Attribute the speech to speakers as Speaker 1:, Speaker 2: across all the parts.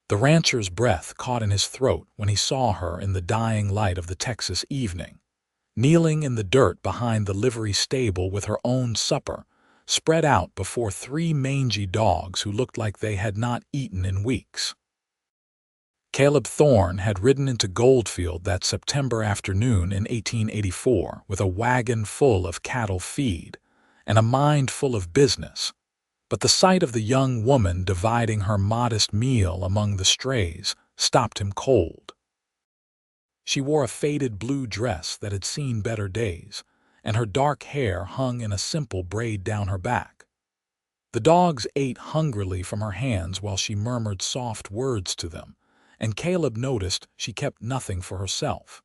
Speaker 1: The rancher's breath caught in his throat when he saw her in the dying light of the Texas evening, kneeling in the dirt behind the livery stable with her own supper spread out before three mangy dogs who looked like they had not eaten in weeks. Kaleb Thorne had ridden into Goldfield that September afternoon in 1884 with a wagon full of cattle feed and a mind full of business, but the sight of the young woman dividing her modest meal among the strays stopped him cold. She wore a faded blue dress that had seen better days, and her dark hair hung in a simple braid down her back. The dogs ate hungrily from her hands while she murmured soft words to them, and Kaleb noticed she kept nothing for herself.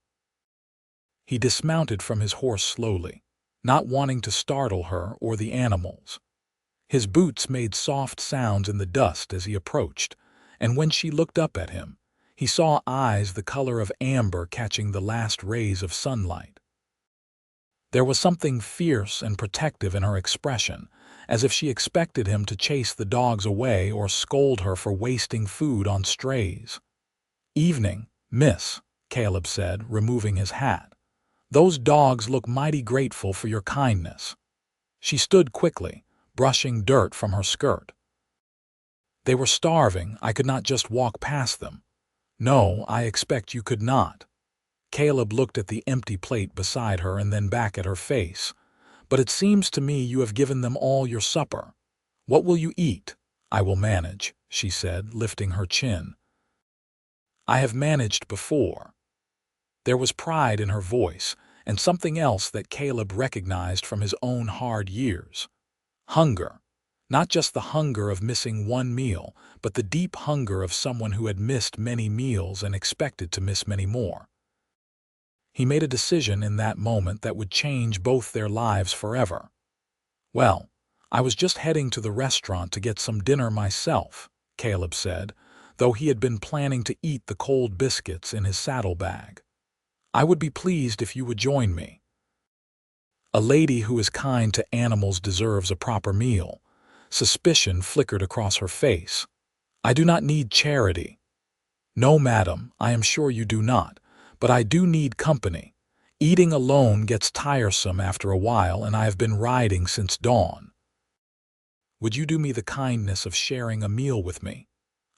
Speaker 1: He dismounted from his horse slowly, not wanting to startle her or the animals. His boots made soft sounds in the dust as he approached, and when she looked up at him, he saw eyes the color of amber catching the last rays of sunlight. There was something fierce and protective in her expression, as if she expected him to chase the dogs away or scold her for wasting food on strays. "Evening, miss," Kaleb said, removing his hat. "Those dogs look mighty grateful for your kindness." She stood quickly, brushing dirt from her skirt. "They were starving. I could not just walk past them." "No, I expect you could not." Kaleb looked at the empty plate beside her and then back at her face. "But it seems to me you have given them all your supper. What will you eat?" "I will manage," she said, lifting her chin. "I have managed before." There was pride in her voice, and something else that Kaleb recognized from his own hard years. Hunger. Not just the hunger of missing one meal, but the deep hunger of someone who had missed many meals and expected to miss many more. He made a decision in that moment that would change both their lives forever. "Well, I was just heading to the restaurant to get some dinner myself," Kaleb said, though he had been planning to eat the cold biscuits in his saddlebag. "I would be pleased if you would join me." A lady who is kind to animals deserves a proper meal. Suspicion flickered across her face. "I do not need charity." "No, madam, I am sure you do not, but I do need company. Eating alone gets tiresome after a while, and I have been riding since dawn." "Would you do me the kindness of sharing a meal with me?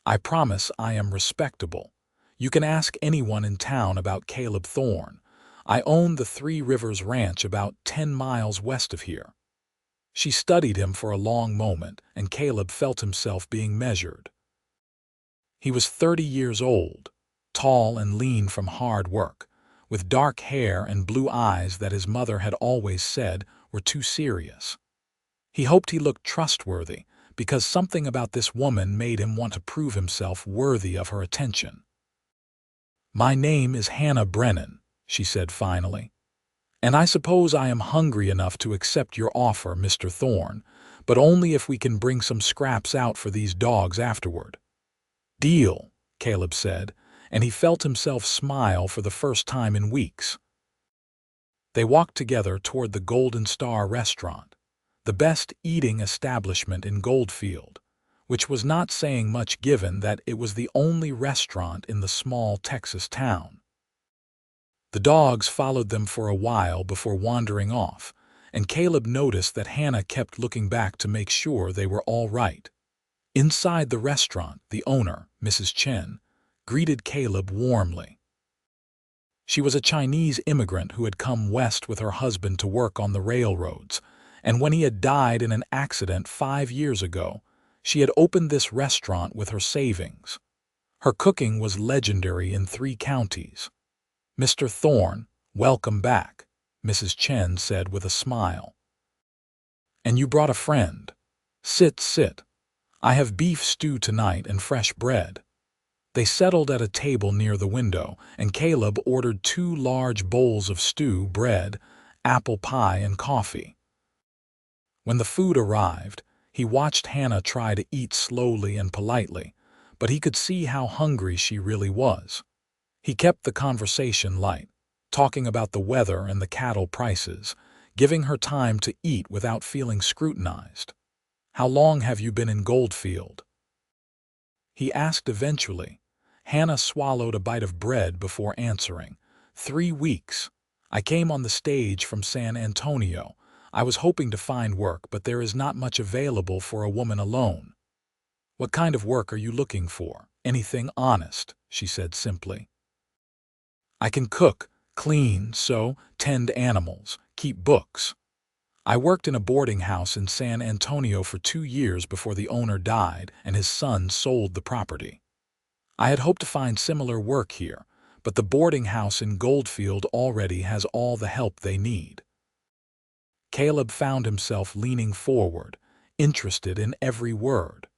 Speaker 1: I promise I am respectable. You can ask anyone in town about Kaleb Thorne. I own the Three Rivers Ranch about 10 miles west of here." She studied him for a long moment, and Kaleb felt himself being measured. He was 30 years old, tall and lean from hard work, with dark hair and blue eyes that his mother had always said were too serious. He hoped he looked trustworthy, because something about this woman made him want to prove himself worthy of her attention. "My name is Hannah Brennan," she said finally. "And I suppose I am hungry enough to accept your offer, Mr. Thorne, but only if we can bring some scraps out for these dogs afterward." "Deal," Kaleb said, and he felt himself smile for the first time in weeks. They walked together toward the Golden Star restaurant, the best eating establishment in Goldfield, which was not saying much given that it was the only restaurant in the small Texas town. The dogs followed them for a while before wandering off, and Kaleb noticed that Hannah kept looking back to make sure they were all right. Inside the restaurant, the owner, Mrs. Chen, greeted Kaleb warmly. She was a Chinese immigrant who had come west with her husband to work on the railroads, and when he had died in an accident 5 years ago, she had opened this restaurant with her savings. Her cooking was legendary in 3 counties. "Mr. Thorne, welcome back," Mrs. Chen said with a smile. "And you brought a friend. Sit, sit. I have beef stew tonight and fresh bread." They settled at a table near the window, and Kaleb ordered 2 large bowls of stew, bread, apple pie, and coffee. When the food arrived, he watched Hannah try to eat slowly and politely, but he could see how hungry she really was. He kept the conversation light, talking about the weather and the cattle prices, giving her time to eat without feeling scrutinized. "How long have you been in Goldfield?" he asked eventually. Hannah swallowed a bite of bread before answering. 3 weeks. I came on the stage from San Antonio. I was hoping to find work, but there is not much available for a woman alone. What kind of work are you looking for? Anything honest, she said simply. I can cook, clean, sew, tend animals, keep books. I worked in a boarding house in San Antonio for 2 years before the owner died and his son sold the property. I had hoped to find similar work here, but the boarding house in Goldfield already has all the help they need. Kaleb found himself leaning forward, interested in every word.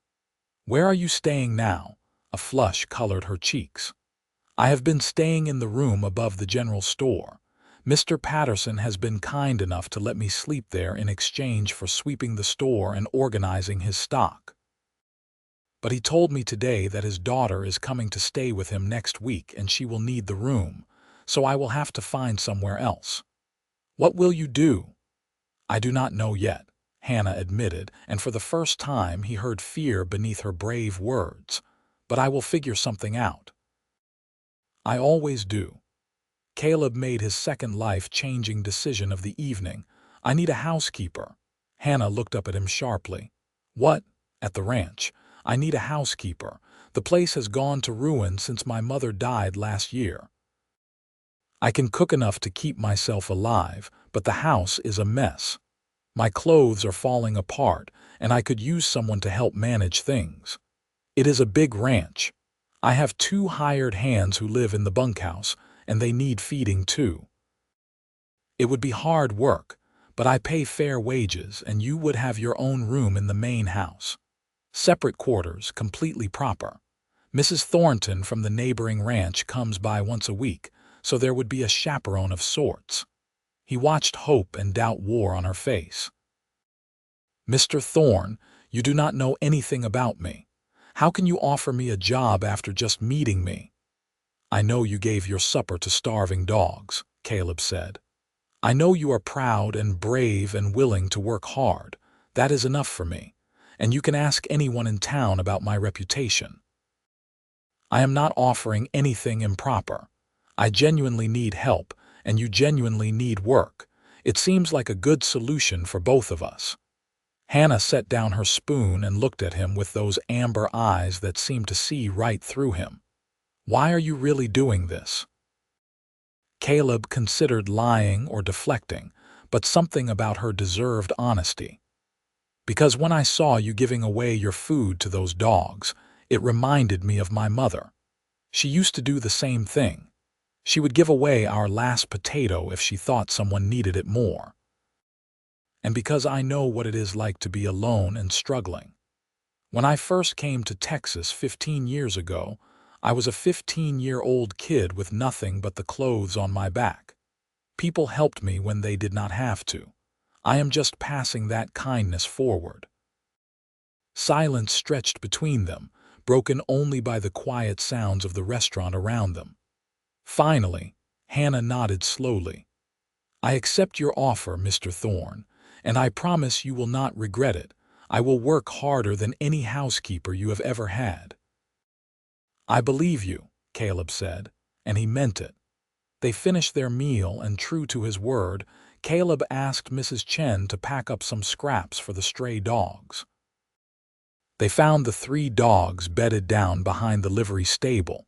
Speaker 1: Where are you staying now? A flush colored her cheeks. I have been staying in the room above the general store. Mr. Patterson has been kind enough to let me sleep there in exchange for sweeping the store and organizing his stock. But he told me today that his daughter is coming to stay with him next week and she will need the room, so I will have to find somewhere else. What will you do? I do not know yet, Hannah admitted, and for the first time he heard fear beneath her brave words. But I will figure something out. I always do. Kaleb made his second life-changing decision of the evening. I need a housekeeper. Hannah looked up at him sharply. What? At the ranch. I need a housekeeper. The place has gone to ruin since my mother died last year. I can cook enough to keep myself alive, but the house is a mess. My clothes are falling apart, and I could use someone to help manage things. It is a big ranch. I have 2 hired hands who live in the bunkhouse, and they need feeding too. It would be hard work, but I pay fair wages and you would have your own room in the main house. Separate quarters, completely proper. Mrs. Thornton from the neighboring ranch comes by once a week, so there would be a chaperone of sorts. He watched hope and doubt war on her face. Mr. Thorne, you do not know anything about me. How can you offer me a job after just meeting me? I know you gave your supper to starving dogs, Kaleb said. I know you are proud and brave and willing to work hard. That is enough for me. And you can ask anyone in town about my reputation. I am not offering anything improper. I genuinely need help, and you genuinely need work. It seems like a good solution for both of us. Hannah set down her spoon and looked at him with those amber eyes that seemed to see right through him. Why are you really doing this? Kaleb considered lying or deflecting, but something about her deserved honesty. Because when I saw you giving away your food to those dogs, it reminded me of my mother. She used to do the same thing. She would give away our last potato if she thought someone needed it more. And because I know what it is like to be alone and struggling. When I first came to Texas 15 years ago, I was a 15-year-old kid with nothing but the clothes on my back. People helped me when they did not have to. I am just passing that kindness forward. Silence stretched between them, broken only by the quiet sounds of the restaurant around them. Finally, Hannah nodded slowly. I accept your offer, Mr. Thorne, and I promise you will not regret it. I will work harder than any housekeeper you have ever had. I believe you, Kaleb said, and he meant it. They finished their meal, and true to his word, Kaleb asked Mrs. Chen to pack up some scraps for the stray dogs. They found the 3 dogs bedded down behind the livery stable,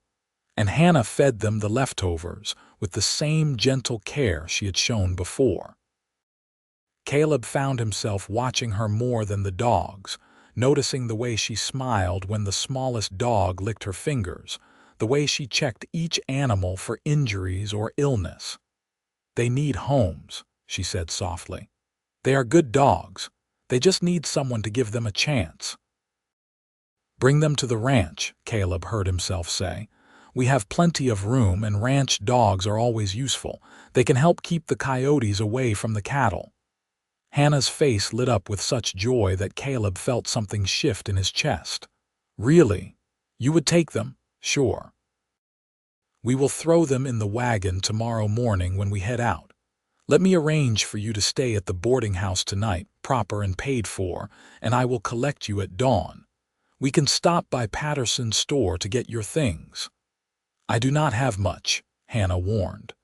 Speaker 1: and Hannah fed them the leftovers with the same gentle care she had shown before. Kaleb found himself watching her more than the dogs, noticing the way she smiled when the smallest dog licked her fingers, the way she checked each animal for injuries or illness. They need homes, she said softly. They are good dogs. They just need someone to give them a chance. Bring them to the ranch, Kaleb heard himself say. We have plenty of room and ranch dogs are always useful. They can help keep the coyotes away from the cattle. Hannah's face lit up with such joy that Kaleb felt something shift in his chest. Really? You would take them? Sure. We will throw them in the wagon tomorrow morning when we head out. Let me arrange for you to stay at the boarding house tonight, proper and paid for, and I will collect you at dawn. We can stop by Patterson's store to get your things." "I do not have much," Hannah warned.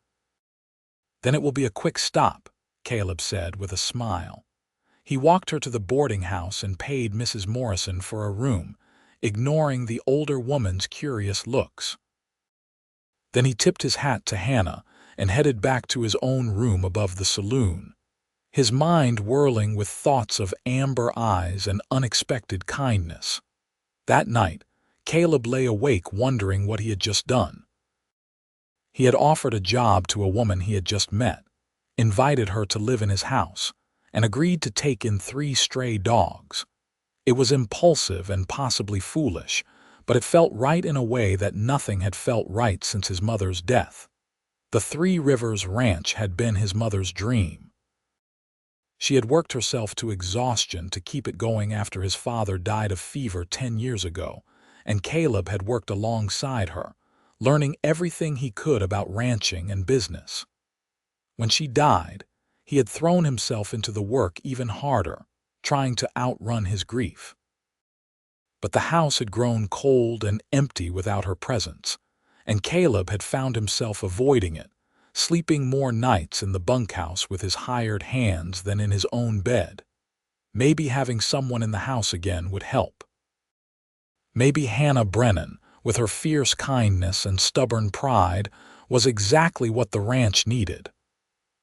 Speaker 1: "Then it will be a quick stop," Kaleb said with a smile. He walked her to the boarding house and paid Mrs. Morrison for a room, ignoring the older woman's curious looks. Then he tipped his hat to Hannah and headed back to his own room above the saloon, his mind whirling with thoughts of amber eyes and unexpected kindness. That night, Kaleb lay awake wondering what he had just done. He had offered a job to a woman he had just met, invited her to live in his house, and agreed to take in 3 stray dogs. It was impulsive and possibly foolish, but it felt right in a way that nothing had felt right since his mother's death. The 3 Rivers Ranch had been his mother's dream. She had worked herself to exhaustion to keep it going after his father died of fever 10 years ago, and Kaleb had worked alongside her, learning everything he could about ranching and business. When she died, he had thrown himself into the work even harder, trying to outrun his grief. But the house had grown cold and empty without her presence, and Kaleb had found himself avoiding it, sleeping more nights in the bunkhouse with his hired hands than in his own bed. Maybe having someone in the house again would help. Maybe Hannah Brennan, with her fierce kindness and stubborn pride, was exactly what the ranch needed.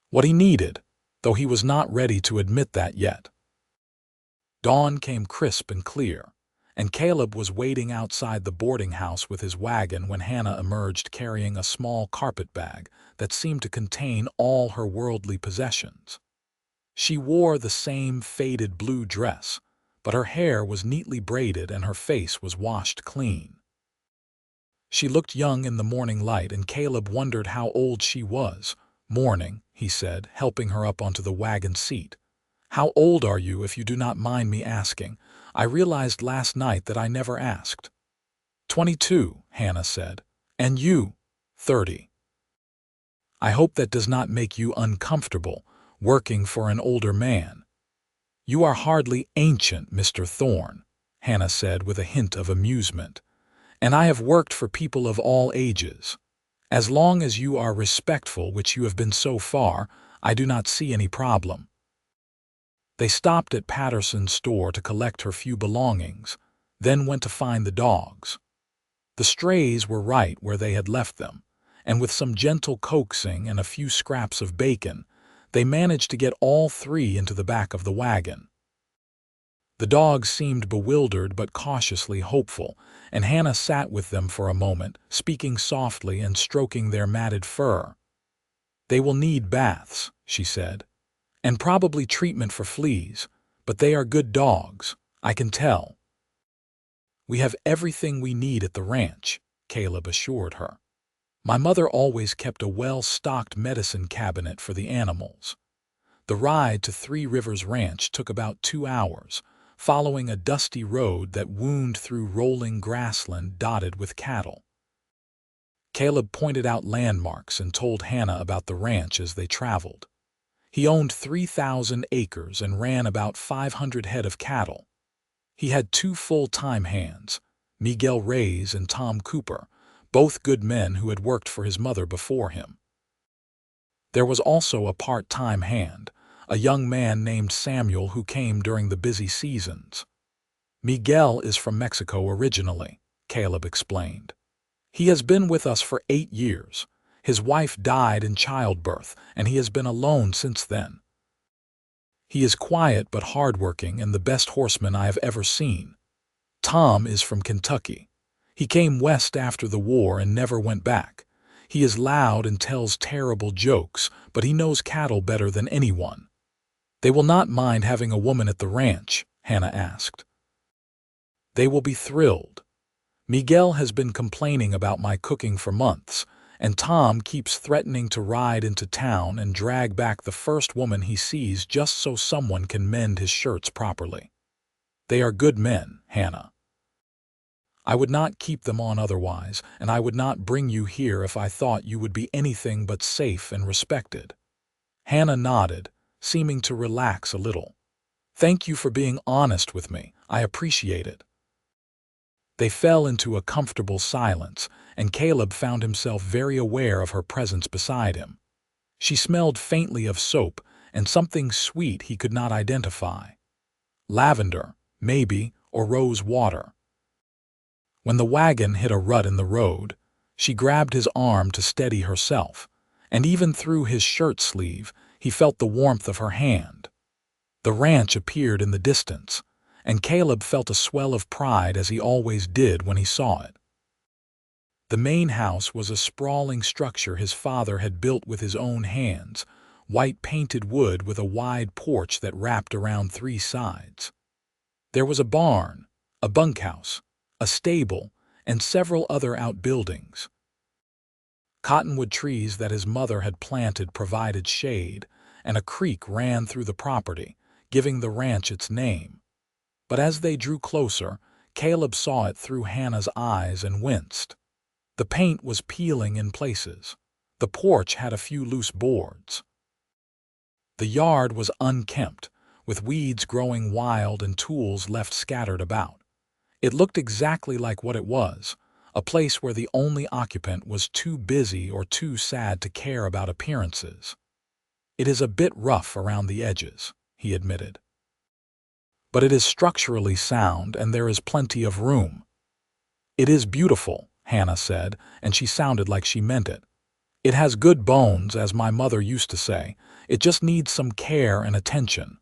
Speaker 1: What he needed, though he was not ready to admit that yet. Dawn came crisp and clear, and Kaleb was waiting outside the boarding house with his wagon when Hannah emerged carrying a small carpet bag that seemed to contain all her worldly possessions. She wore the same faded blue dress, but her hair was neatly braided and her face was washed clean. She looked young in the morning light, and Kaleb wondered how old she was. "Morning," he said, helping her up onto the wagon seat. "How old are you, if you do not mind me asking? I realized last night that I never asked." 22, Hannah said. "And you?" 30. "I hope that does not make you uncomfortable, working for an older man." "You are hardly ancient, Mr. Thorne," Hannah said with a hint of amusement. "And I have worked for people of all ages. As long as you are respectful, which you have been so far, I do not see any problem." They stopped at Patterson's store to collect her few belongings, then went to find the dogs. The strays were right where they had left them, and with some gentle coaxing and a few scraps of bacon, they managed to get all 3 into the back of the wagon. The dogs seemed bewildered but cautiously hopeful, and Hannah sat with them for a moment, speaking softly and stroking their matted fur. "They will need baths," she said, "and probably treatment for fleas, but they are good dogs, I can tell." "We have everything we need at the ranch," Kaleb assured her. "My mother always kept a well-stocked medicine cabinet for the animals." The ride to 3 Rivers Ranch took about 2 hours, following a dusty road that wound through rolling grassland dotted with cattle. Kaleb pointed out landmarks and told Hannah about the ranch as they traveled. He owned 3,000 acres and ran about 500 head of cattle. He had 2 full-time hands, Miguel Reyes and Tom Cooper, both good men who had worked for his mother before him. There was also a part-time hand, a young man named Samuel who came during the busy seasons. "Miguel is from Mexico originally," Kaleb explained. "He has been with us for 8 years. His wife died in childbirth, and he has been alone since then. He is quiet but hardworking and the best horseman I have ever seen. Tom is from Kentucky. He came west after the war and never went back. He is loud and tells terrible jokes, but he knows cattle better than anyone." "They will not mind having a woman at the ranch?" Hannah asked. "They will be thrilled. Miguel has been complaining about my cooking for months, and Tom keeps threatening to ride into town and drag back the first woman he sees just so someone can mend his shirts properly. They are good men, Hannah. I would not keep them on otherwise, and I would not bring you here if I thought you would be anything but safe and respected." Hannah nodded, seeming to relax a little. "Thank you for being honest with me. I appreciate it." They fell into a comfortable silence, and Kaleb found himself very aware of her presence beside him. She smelled faintly of soap and something sweet he could not identify. Lavender, maybe, or rose water. When the wagon hit a rut in the road, she grabbed his arm to steady herself, and even through his shirt sleeve, he felt the warmth of her hand. The ranch appeared in the distance, and Kaleb felt a swell of pride as he always did when he saw it. The main house was a sprawling structure his father had built with his own hands, white painted wood with a wide porch that wrapped around 3 sides. There was a barn, a bunkhouse, a stable, and several other outbuildings. Cottonwood trees that his mother had planted provided shade, and a creek ran through the property, giving the ranch its name. But as they drew closer, Kaleb saw it through Hannah's eyes and winced. The paint was peeling in places. The porch had a few loose boards. The yard was unkempt, with weeds growing wild and tools left scattered about. It looked exactly like what it was, a place where the only occupant was too busy or too sad to care about appearances. "It is a bit rough around the edges," he admitted. "But it is structurally sound and there is plenty of room." "It is beautiful," Hannah said, and she sounded like she meant it. "It has good bones, as my mother used to say. It just needs some care and attention."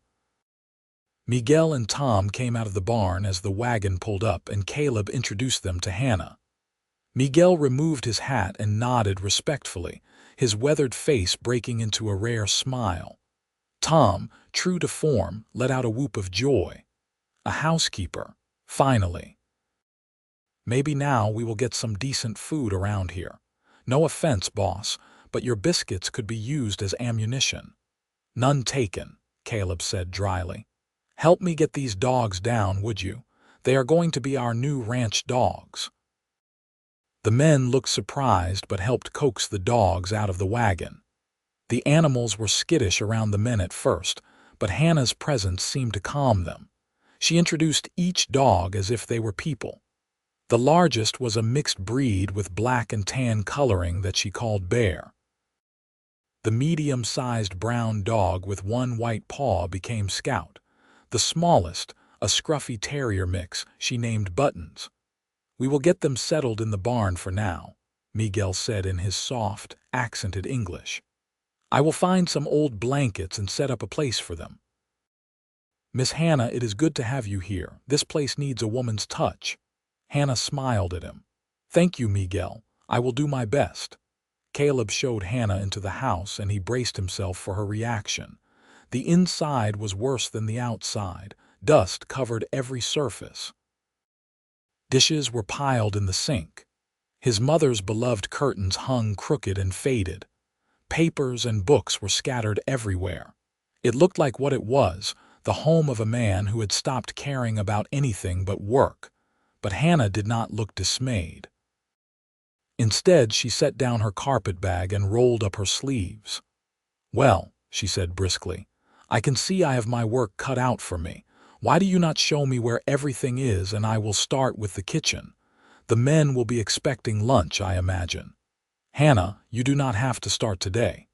Speaker 1: Miguel and Tom came out of the barn as the wagon pulled up, and Kaleb introduced them to Hannah. Miguel removed his hat and nodded respectfully, his weathered face breaking into a rare smile. Tom, true to form, let out a whoop of joy. A housekeeper, finally. "Maybe now we will get some decent food around here. No offense, boss, but your biscuits could be used as ammunition." "None taken," Kaleb said dryly. "Help me get these dogs down, would you? They are going to be our new ranch dogs." The men looked surprised but helped coax the dogs out of the wagon. The animals were skittish around the men at first, but Hannah's presence seemed to calm them. She introduced each dog as if they were people. The largest was a mixed breed with black and tan coloring that she called Bear. The medium-sized brown dog with one white paw became Scout. The smallest, a scruffy terrier mix, she named Buttons. "We will get them settled in the barn for now," Miguel said in his soft, accented English. "I will find some old blankets and set up a place for them." "Miss Hannah, it is good to have you here. This place needs a woman's touch." Hannah smiled at him. "Thank you, Miguel. I will do my best." Kaleb showed Hannah into the house, and he braced himself for her reaction. The inside was worse than the outside. Dust covered every surface. Dishes were piled in the sink. His mother's beloved curtains hung crooked and faded. Papers and books were scattered everywhere. It looked like what it was, the home of a man who had stopped caring about anything but work. But Hannah did not look dismayed. Instead, she set down her carpet bag and rolled up her sleeves. "Well," she said briskly, "I can see I have my work cut out for me. Why do you not show me where everything is, and I will start with the kitchen? The men will be expecting lunch, I imagine." "Hannah, you do not have to start today.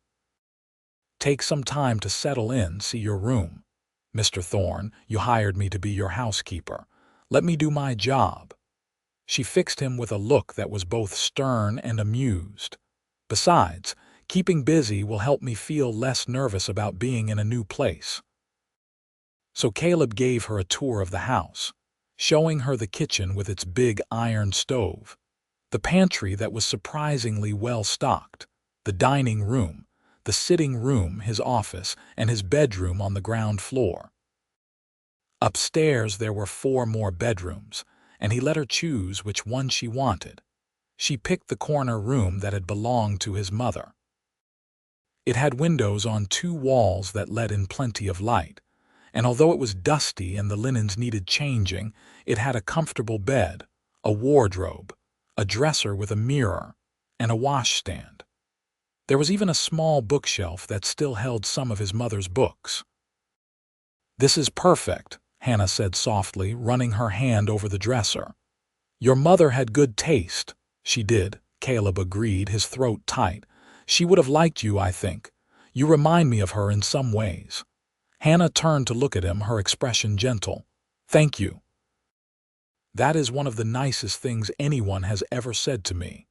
Speaker 1: Take some time to settle in, see your room. Mr. Thorne, you hired me to be your housekeeper. Let me do my job." She fixed him with a look that was both stern and amused. "Besides, keeping busy will help me feel less nervous about being in a new place." So Kaleb gave her a tour of the house, showing her the kitchen with its big iron stove, the pantry that was surprisingly well stocked, the dining room, the sitting room, his office, and his bedroom on the ground floor. Upstairs there were 4 more bedrooms, and he let her choose which one she wanted. She picked the corner room that had belonged to his mother. It had windows on 2 walls that let in plenty of light, and although it was dusty and the linens needed changing, it had a comfortable bed, a wardrobe, a dresser with a mirror, and a washstand. There was even a small bookshelf that still held some of his mother's books. "This is perfect," Hannah said softly, running her hand over the dresser. Your mother had good taste. She did, Kaleb agreed, his throat tight. She would have liked you, I think. You remind me of her in some ways. Hannah turned to look at him, her expression gentle. Thank you. That is one of the nicest things anyone has ever said to me.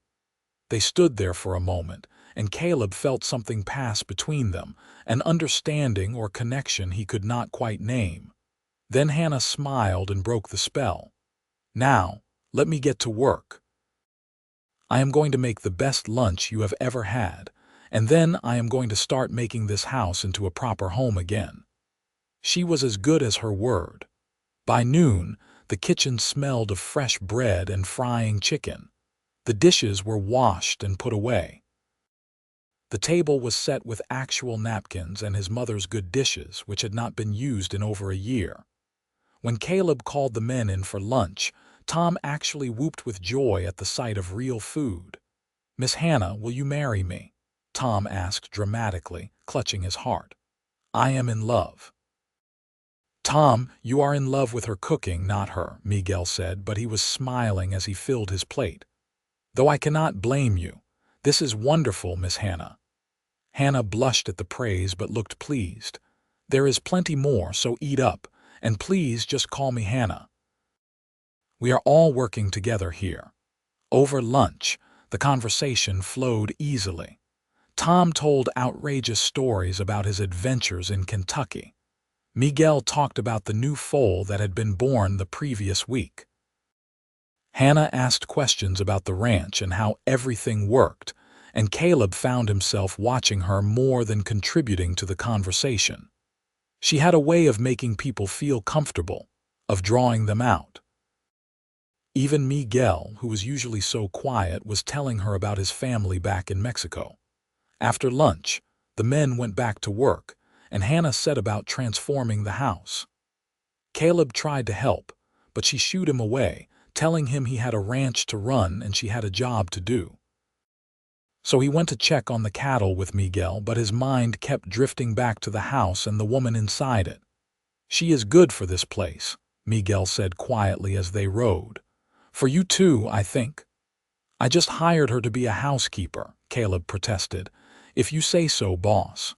Speaker 1: They stood there for a moment, and Kaleb felt something pass between them, an understanding or connection he could not quite name. Then Hannah smiled and broke the spell. Now, let me get to work. I am going to make the best lunch you have ever had, and then I am going to start making this house into a proper home again. She was as good as her word. By noon, the kitchen smelled of fresh bread and frying chicken. The dishes were washed and put away. The table was set with actual napkins and his mother's good dishes, which had not been used in over a year. When Kaleb called the men in for lunch, Tom actually whooped with joy at the sight of real food. "Miss Hannah, will you marry me?" Tom asked dramatically, clutching his heart. "I am in love." "Tom, you are in love with her cooking, not her," Miguel said, but he was smiling as he filled his plate. "Though I cannot blame you. This is wonderful, Miss Hannah." Hannah blushed at the praise but looked pleased. "There is plenty more, so eat up, and please just call me Hannah." We are all working together here. Over lunch, the conversation flowed easily. Tom told outrageous stories about his adventures in Kentucky. Miguel talked about the new foal that had been born the previous week. Hannah asked questions about the ranch and how everything worked, and Kaleb found himself watching her more than contributing to the conversation. She had a way of making people feel comfortable, of drawing them out. Even Miguel, who was usually so quiet, was telling her about his family back in Mexico. After lunch, the men went back to work, and Hannah set about transforming the house. Kaleb tried to help, but she shooed him away, telling him he had a ranch to run and she had a job to do. So he went to check on the cattle with Miguel, but his mind kept drifting back to the house and the woman inside it. "She is good for this place," Miguel said quietly as they rode. "For you too, I think." "I just hired her to be a housekeeper," Kaleb protested. "If you say so, boss."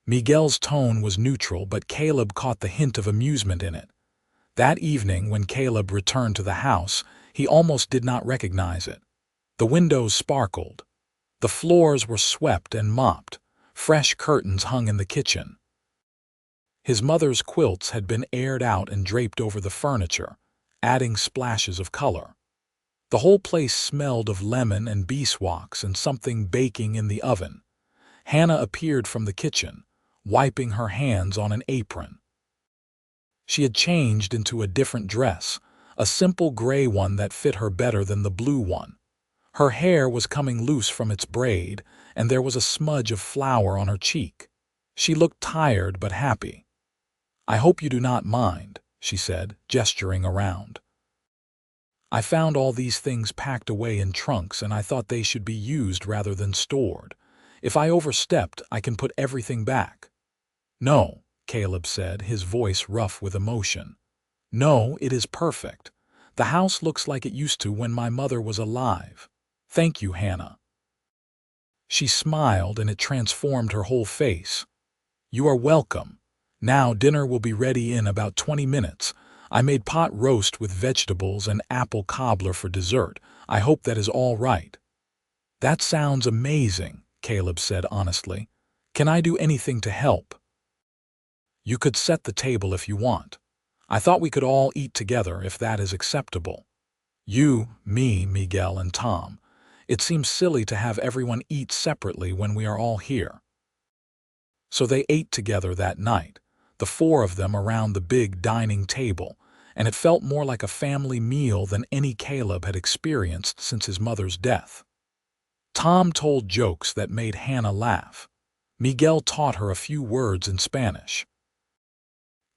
Speaker 1: Miguel's tone was neutral, but Kaleb caught the hint of amusement in it. That evening, when Kaleb returned to the house, he almost did not recognize it. The windows sparkled. The floors were swept and mopped. Fresh curtains hung in the kitchen. His mother's quilts had been aired out and draped over the furniture, adding splashes of color. The whole place smelled of lemon and beeswax and something baking in the oven. Hannah appeared from the kitchen, wiping her hands on an apron. She had changed into a different dress, a simple gray one that fit her better than the blue one. Her hair was coming loose from its braid, and there was a smudge of flour on her cheek. She looked tired but happy. "I hope you do not mind," she said, gesturing around. "I found all these things packed away in trunks, and I thought they should be used rather than stored. If I overstepped, I can put everything back." "No," Kaleb said, his voice rough with emotion. "No, it is perfect. The house looks like it used to when my mother was alive. Thank you, Hannah." She smiled, and it transformed her whole face. "You are welcome. Now dinner will be ready in about 20 minutes. I made pot roast with vegetables and apple cobbler for dessert. I hope that is all right." "That sounds amazing," Kaleb said honestly. "Can I do anything to help?" "You could set the table if you want. I thought we could all eat together if that is acceptable. You, me, Miguel, and Tom. It seems silly to have everyone eat separately when we are all here." So they ate together that night, the four of them around the big dining table, and it felt more like a family meal than any Kaleb had experienced since his mother's death. Tom told jokes that made Hannah laugh. Miguel taught her a few words in Spanish.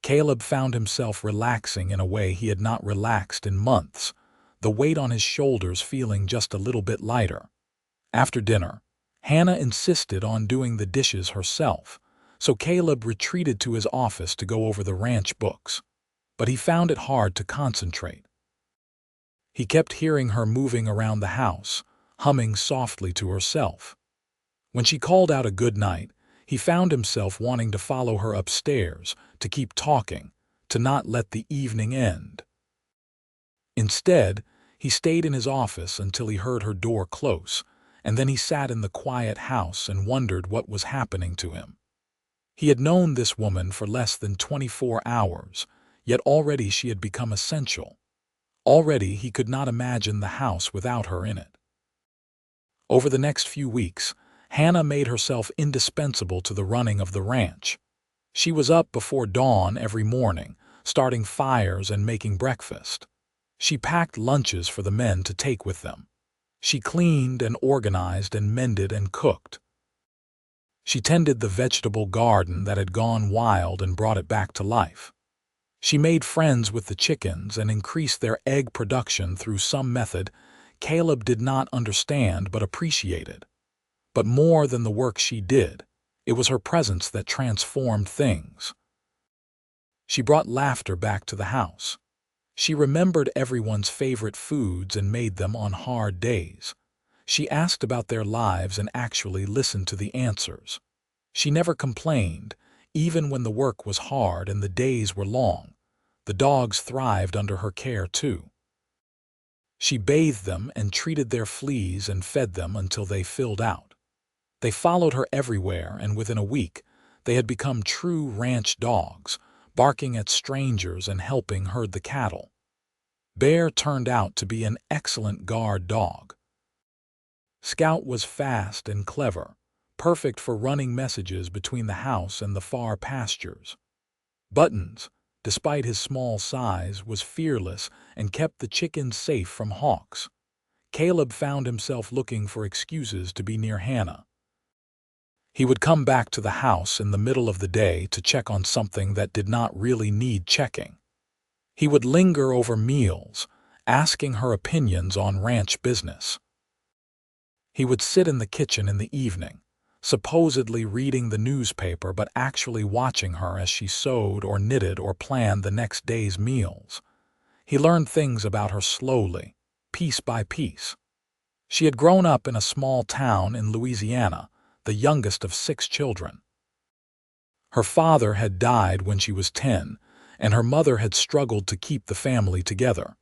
Speaker 1: Kaleb found himself relaxing in a way he had not relaxed in months, the weight on his shoulders feeling just a little bit lighter. After dinner, Hannah insisted on doing the dishes herself, so Kaleb retreated to his office to go over the ranch books. But he found it hard to concentrate. He kept hearing her moving around the house, humming softly to herself. When she called out a good night, he found himself wanting to follow her upstairs, to keep talking, to not let the evening end. Instead, he stayed in his office until he heard her door close, and then he sat in the quiet house and wondered what was happening to him. He had known this woman for less than 24 hours, yet already she had become essential. Already he could not imagine the house without her in it. Over the next few weeks, Hannah made herself indispensable to the running of the ranch. She was up before dawn every morning, starting fires and making breakfast. She packed lunches for the men to take with them. She cleaned and organized and mended and cooked. She tended the vegetable garden that had gone wild and brought it back to life. She made friends with the chickens and increased their egg production through some method Kaleb did not understand but appreciated. But more than the work she did, it was her presence that transformed things. She brought laughter back to the house. She remembered everyone's favorite foods and made them on hard days. She asked about their lives and actually listened to the answers. She never complained, even when the work was hard and the days were long. The dogs thrived under her care too. She bathed them and treated their fleas and fed them until they filled out. They followed her everywhere, and within a week, they had become true ranch dogs, barking at strangers and helping herd the cattle. Bear turned out to be an excellent guard dog. Scout was fast and clever, perfect for running messages between the house and the far pastures. Buttons, despite his small size, was fearless and kept the chickens safe from hawks. Kaleb found himself looking for excuses to be near Hannah. He would come back to the house in the middle of the day to check on something that did not really need checking. He would linger over meals, asking her opinions on ranch business. He would sit in the kitchen in the evening, supposedly reading the newspaper but actually watching her as she sewed or knitted or planned the next day's meals. He learned things about her slowly, piece by piece. She had grown up in a small town in Louisiana, the youngest of 6 children. Her father had died when she was 10, and her mother had struggled to keep the family together.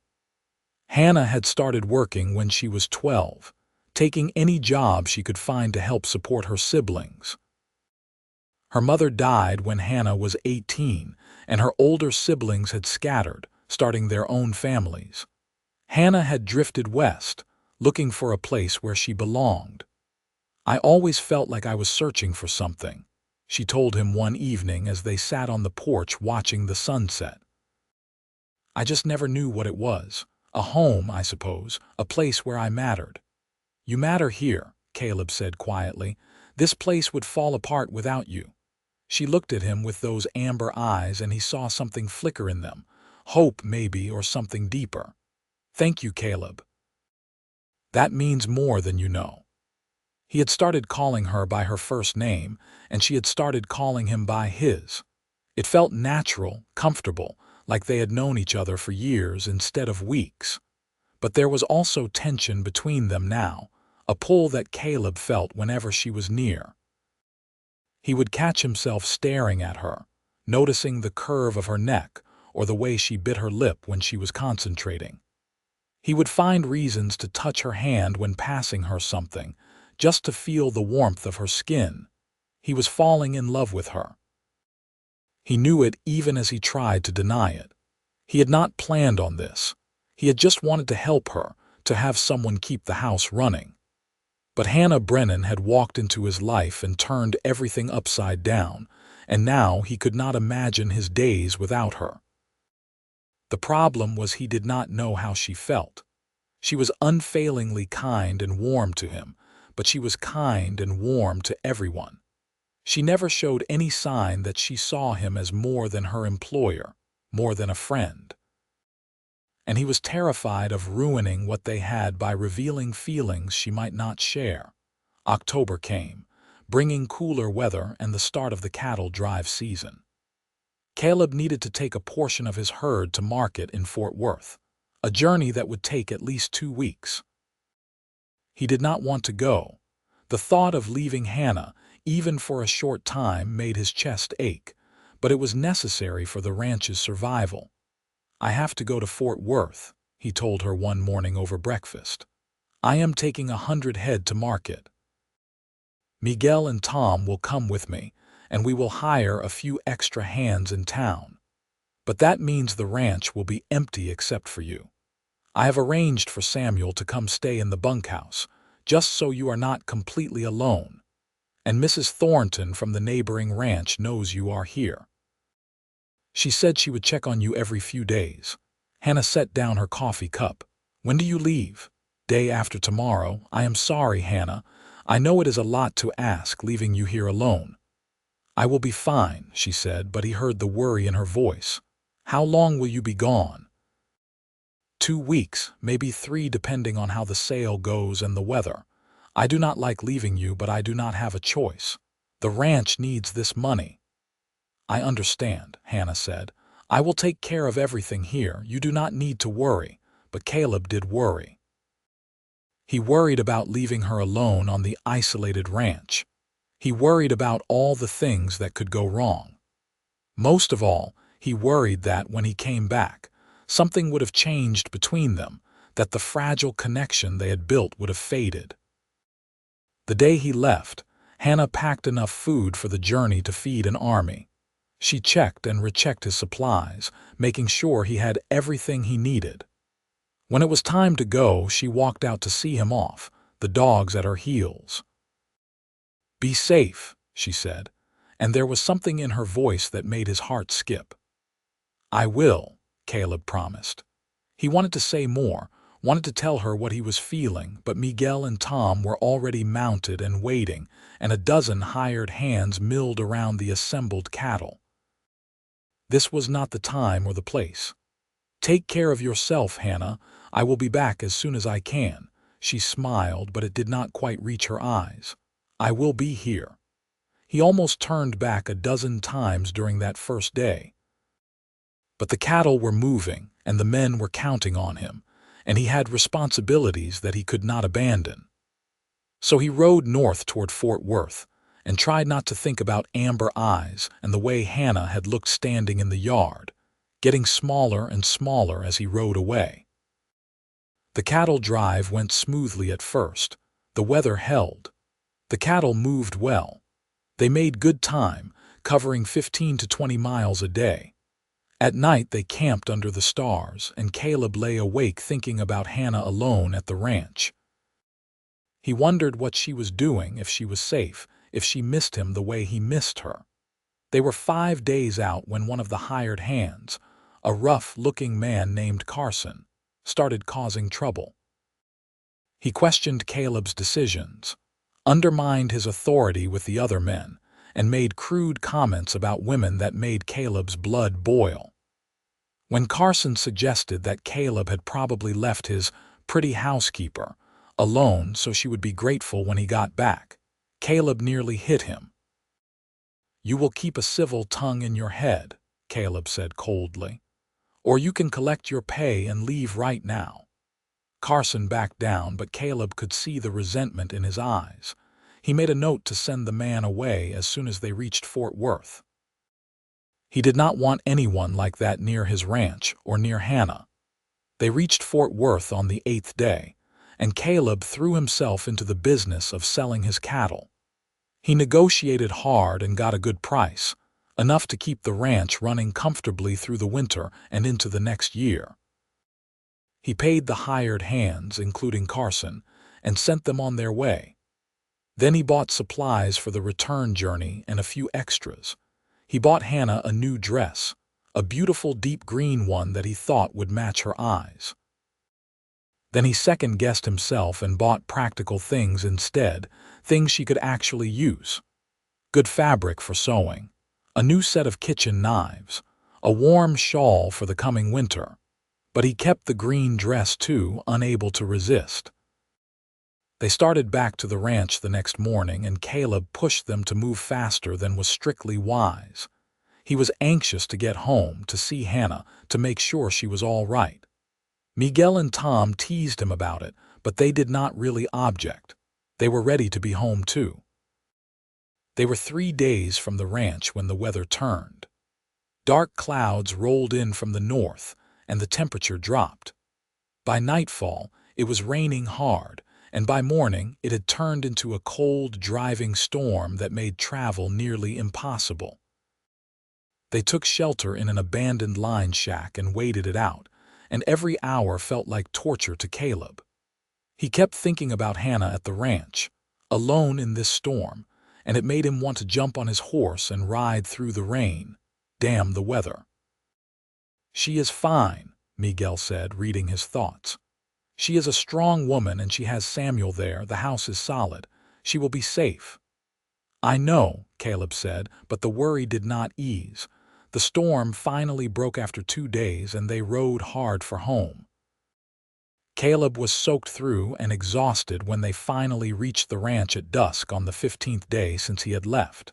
Speaker 1: Hannah had started working when she was 12, taking any job she could find to help support her siblings. Her mother died when Hannah was 18, and her older siblings had scattered, starting their own families. Hannah had drifted west, looking for a place where she belonged. "I always felt like I was searching for something," she told him one evening as they sat on the porch watching the sunset. "I just never knew what it was. A home, I suppose, a place where I mattered." "You matter here," Kaleb said quietly. "This place would fall apart without you." She looked at him with those amber eyes, and he saw something flicker in them. Hope, maybe, or something deeper. "Thank you, Kaleb. That means more than you know." He had started calling her by her first name, and she had started calling him by his. It felt natural, comfortable, like they had known each other for years instead of weeks. But there was also tension between them now, a pull that Kaleb felt whenever she was near. He would catch himself staring at her, noticing the curve of her neck or the way she bit her lip when she was concentrating. He would find reasons to touch her hand when passing her something, just to feel the warmth of her skin. He was falling in love with her. He knew it even as he tried to deny it. He had not planned on this. He had just wanted to help her, to have someone keep the house running. But Hannah Brennan had walked into his life and turned everything upside down, and now he could not imagine his days without her. The problem was he did not know how she felt. She was unfailingly kind and warm to him, but she was kind and warm to everyone. She never showed any sign that she saw him as more than her employer, more than a friend. And he was terrified of ruining what they had by revealing feelings she might not share. October came, bringing cooler weather and the start of the cattle drive season. Kaleb needed to take a portion of his herd to market in Fort Worth. a journey that would take at least 2 weeks. He did not want to go. The thought of leaving Hannah, even for a short time, made his chest ache, but it was necessary for the ranch's survival. "I have to go to Fort Worth," he told her one morning over breakfast. "I am taking 100 head to market. Miguel and Tom will come with me, and we will hire a few extra hands in town. But that means the ranch will be empty except for you. I have arranged for Samuel to come stay in the bunkhouse, just so you are not completely alone. And Mrs. Thornton from the neighboring ranch knows you are here. She said she would check on you every few days." Hannah set down her coffee cup. "When do you leave?" "Day after tomorrow." "I am sorry, Hannah. I know it is a lot to ask, leaving you here alone." "I will be fine," she said, but he heard the worry in her voice. "How long will you be gone?" 2 weeks, maybe 3, depending on how the sale goes and the weather. I do not like leaving you, but I do not have a choice. The ranch needs this money." "I understand," Hannah said. "I will take care of everything here. You do not need to worry." But Kaleb did worry. He worried about leaving her alone on the isolated ranch. He worried about all the things that could go wrong. Most of all, he worried that when he came back, something would have changed between them, that the fragile connection they had built would have faded. The day he left, Hannah packed enough food for the journey to feed an army. She checked and rechecked his supplies, making sure he had everything he needed. When it was time to go, she walked out to see him off, the dogs at her heels. "Be safe," she said, and there was something in her voice that made his heart skip. "I will," Kaleb promised. He wanted to say more, wanted to tell her what he was feeling, but Miguel and Tom were already mounted and waiting, and a dozen hired hands milled around the assembled cattle. This was not the time or the place. "Take care of yourself, Hannah. I will be back as soon as I can." She smiled, but it did not quite reach her eyes. "I will be here." He almost turned back a dozen times during that first day. But the cattle were moving, and the men were counting on him, and he had responsibilities that he could not abandon. So he rode north toward Fort Worth, and tried not to think about amber eyes and the way Hannah had looked standing in the yard, getting smaller and smaller as he rode away. The cattle drive went smoothly at first. The weather held. The cattle moved well. They made good time, covering 15 to 20 miles a day. At night they camped under the stars, and Kaleb lay awake thinking about Hannah alone at the ranch. He wondered what she was doing, if she was safe, if she missed him the way he missed her. They were 5 days out when one of the hired hands, a rough-looking man named Carson, started causing trouble. He questioned Kaleb's decisions, undermined his authority with the other men, and made crude comments about women that made Kaleb's blood boil. When Carson suggested that Kaleb had probably left his pretty housekeeper alone so she would be grateful when he got back, Kaleb nearly hit him. "You will keep a civil tongue in your head," Kaleb said coldly, "or you can collect your pay and leave right now." Carson backed down, but Kaleb could see the resentment in his eyes. He made a note to send the man away as soon as they reached Fort Worth. He did not want anyone like that near his ranch or near Hannah. They reached Fort Worth on the 8th day, and Kaleb threw himself into the business of selling his cattle. He negotiated hard and got a good price, enough to keep the ranch running comfortably through the winter and into the next year. He paid the hired hands, including Carson, and sent them on their way. Then he bought supplies for the return journey and a few extras. He bought Hannah a new dress, a beautiful deep green one that he thought would match her eyes. Then he second-guessed himself and bought practical things instead, things she could actually use. Good fabric for sewing, a new set of kitchen knives, a warm shawl for the coming winter. But he kept the green dress too, unable to resist. They started back to the ranch the next morning, and Kaleb pushed them to move faster than was strictly wise. He was anxious to get home, to see Hannah, to make sure she was all right. Miguel and Tom teased him about it, but they did not really object. They were ready to be home too. They were 3 days from the ranch when the weather turned. Dark clouds rolled in from the north, and the temperature dropped. By nightfall, it was raining hard, and by morning it had turned into a cold, driving storm that made travel nearly impossible. They took shelter in an abandoned line shack and waited it out, and every hour felt like torture to Kaleb. He kept thinking about Hannah at the ranch, alone in this storm, and it made him want to jump on his horse and ride through the rain. Damn the weather. "She is fine," Miguel said, reading his thoughts. "She is a strong woman and she has Samuel there. The house is solid. She will be safe." "I know," Kaleb said, but the worry did not ease. The storm finally broke after 2 days and they rode hard for home. Kaleb was soaked through and exhausted when they finally reached the ranch at dusk on the 15th day since he had left.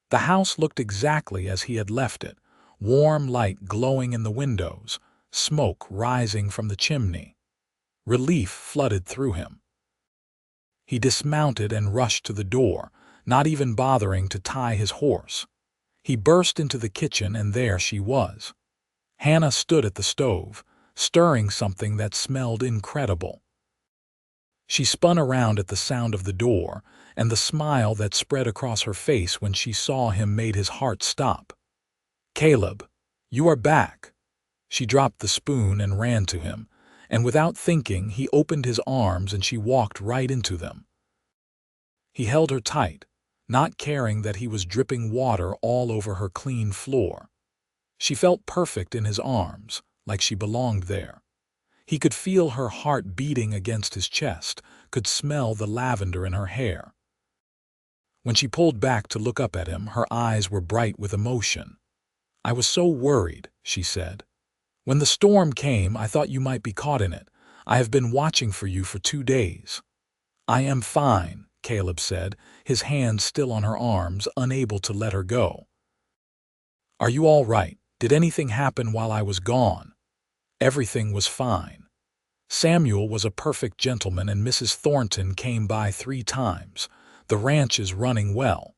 Speaker 1: The house looked exactly as he had left it, warm light glowing in the windows, smoke rising from the chimney. Relief flooded through him. He dismounted and rushed to the door, not even bothering to tie his horse. He burst into the kitchen and there she was. Hannah stood at the stove, stirring something that smelled incredible. She spun around at the sound of the door, and the smile that spread across her face when she saw him made his heart stop. "Kaleb, you are back." She dropped the spoon and ran to him, and without thinking he opened his arms and she walked right into them. He held her tight, not caring that he was dripping water all over her clean floor. She felt perfect in his arms, like she belonged there. He could feel her heart beating against his chest, could smell the lavender in her hair. When she pulled back to look up at him, her eyes were bright with emotion. "I was so worried," she said. "When the storm came, I thought you might be caught in it. I have been watching for you for 2 days. "I am fine," Kaleb said, his hands still on her arms, unable to let her go. "Are you all right? Did anything happen while I was gone?" Everything was fine. Samuel was a perfect gentleman and Mrs. Thornton came by 3 times. The ranch is running well.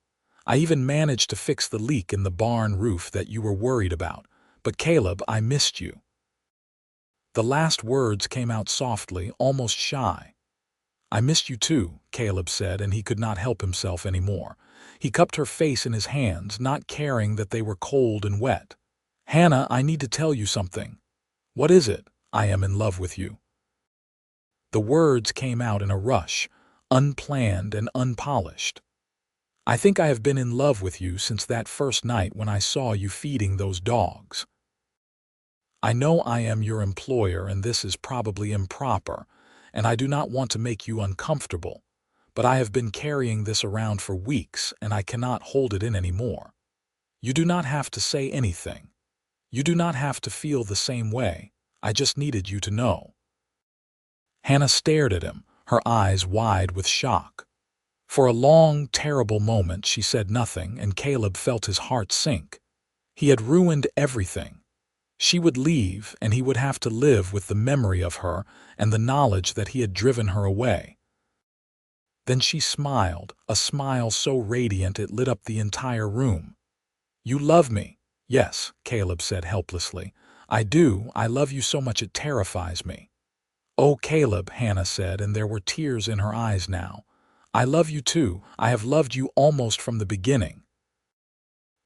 Speaker 1: I even managed to fix the leak in the barn roof that you were worried about. But Kaleb, I missed you." The last words came out softly, almost shy. "I missed you too," Kaleb said, and he could not help himself anymore. He cupped her face in his hands, not caring that they were cold and wet. "Hannah, I need to tell you something." "What is it?" "I am in love with you." The words came out in a rush, unplanned and unpolished. "I think I have been in love with you since that first night when I saw you feeding those dogs. I know I am your employer and this is probably improper, and I do not want to make you uncomfortable, but I have been carrying this around for weeks and I cannot hold it in anymore. You do not have to say anything. You do not have to feel the same way. I just needed you to know." Hannah stared at him, her eyes wide with shock. For a long, terrible moment she said nothing, and Kaleb felt his heart sink. He had ruined everything. She would leave, and he would have to live with the memory of her and the knowledge that he had driven her away. Then she smiled, a smile so radiant it lit up the entire room. "You love me." "Yes," Kaleb said helplessly. "I do. I love you so much it terrifies me." "Oh, Kaleb," Hannah said, and there were tears in her eyes now. "I love you too. I have loved you almost from the beginning.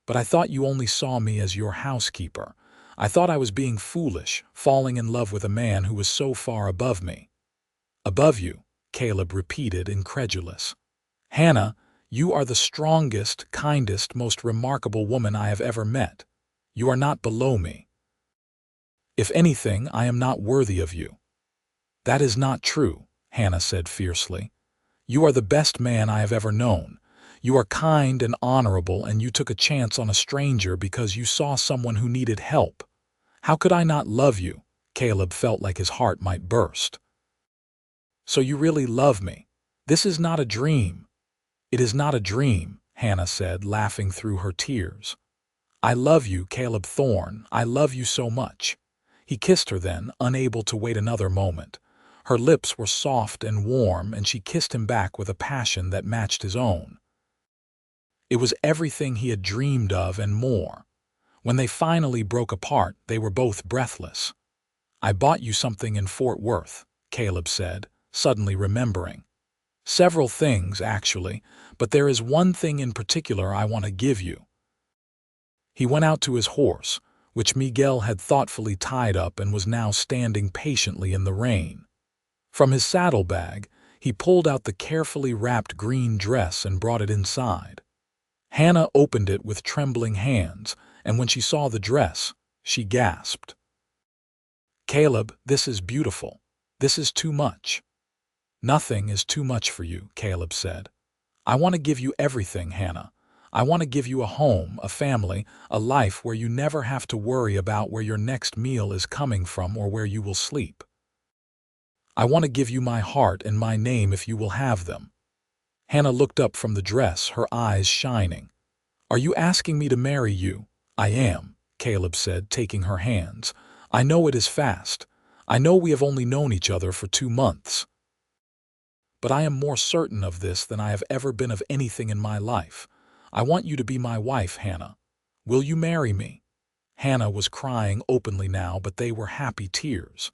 Speaker 1: But I thought you only saw me as your housekeeper. I thought I was being foolish, falling in love with a man who was so far above me." "Above you," Kaleb repeated, incredulous. "Hannah, you are the strongest, kindest, most remarkable woman I have ever met. You are not below me. If anything, I am not worthy of you." "That is not true," Hannah said fiercely. "You are the best man I have ever known. You are kind and honorable, and you took a chance on a stranger because you saw someone who needed help. How could I not love you?" Kaleb felt like his heart might burst. "So you really love me. This is not a dream." "It is not a dream," Hannah said, laughing through her tears. "I love you, Kaleb Thorne. I love you so much." He kissed her then, unable to wait another moment. Her lips were soft and warm, and she kissed him back with a passion that matched his own. It was everything he had dreamed of and more. When they finally broke apart, they were both breathless. "I bought you something in Fort Worth," Kaleb said, suddenly remembering. "Several things, actually, but there is one thing in particular I want to give you." He went out to his horse, which Miguel had thoughtfully tied up and was now standing patiently in the rain. From his saddlebag, he pulled out the carefully wrapped green dress and brought it inside. Hannah opened it with trembling hands, and when she saw the dress, she gasped. "Kaleb, this is beautiful. This is too much." "Nothing is too much for you," Kaleb said. "I want to give you everything, Hannah. I want to give you a home, a family, a life where you never have to worry about where your next meal is coming from or where you will sleep. I want to give you my heart and my name if you will have them." Hannah looked up from the dress, her eyes shining. "Are you asking me to marry you?" "I am," Kaleb said, taking her hands. "I know it is fast. I know we have only known each other for 2 months. But I am more certain of this than I have ever been of anything in my life. I want you to be my wife, Hannah. Will you marry me?" Hannah was crying openly now, but they were happy tears.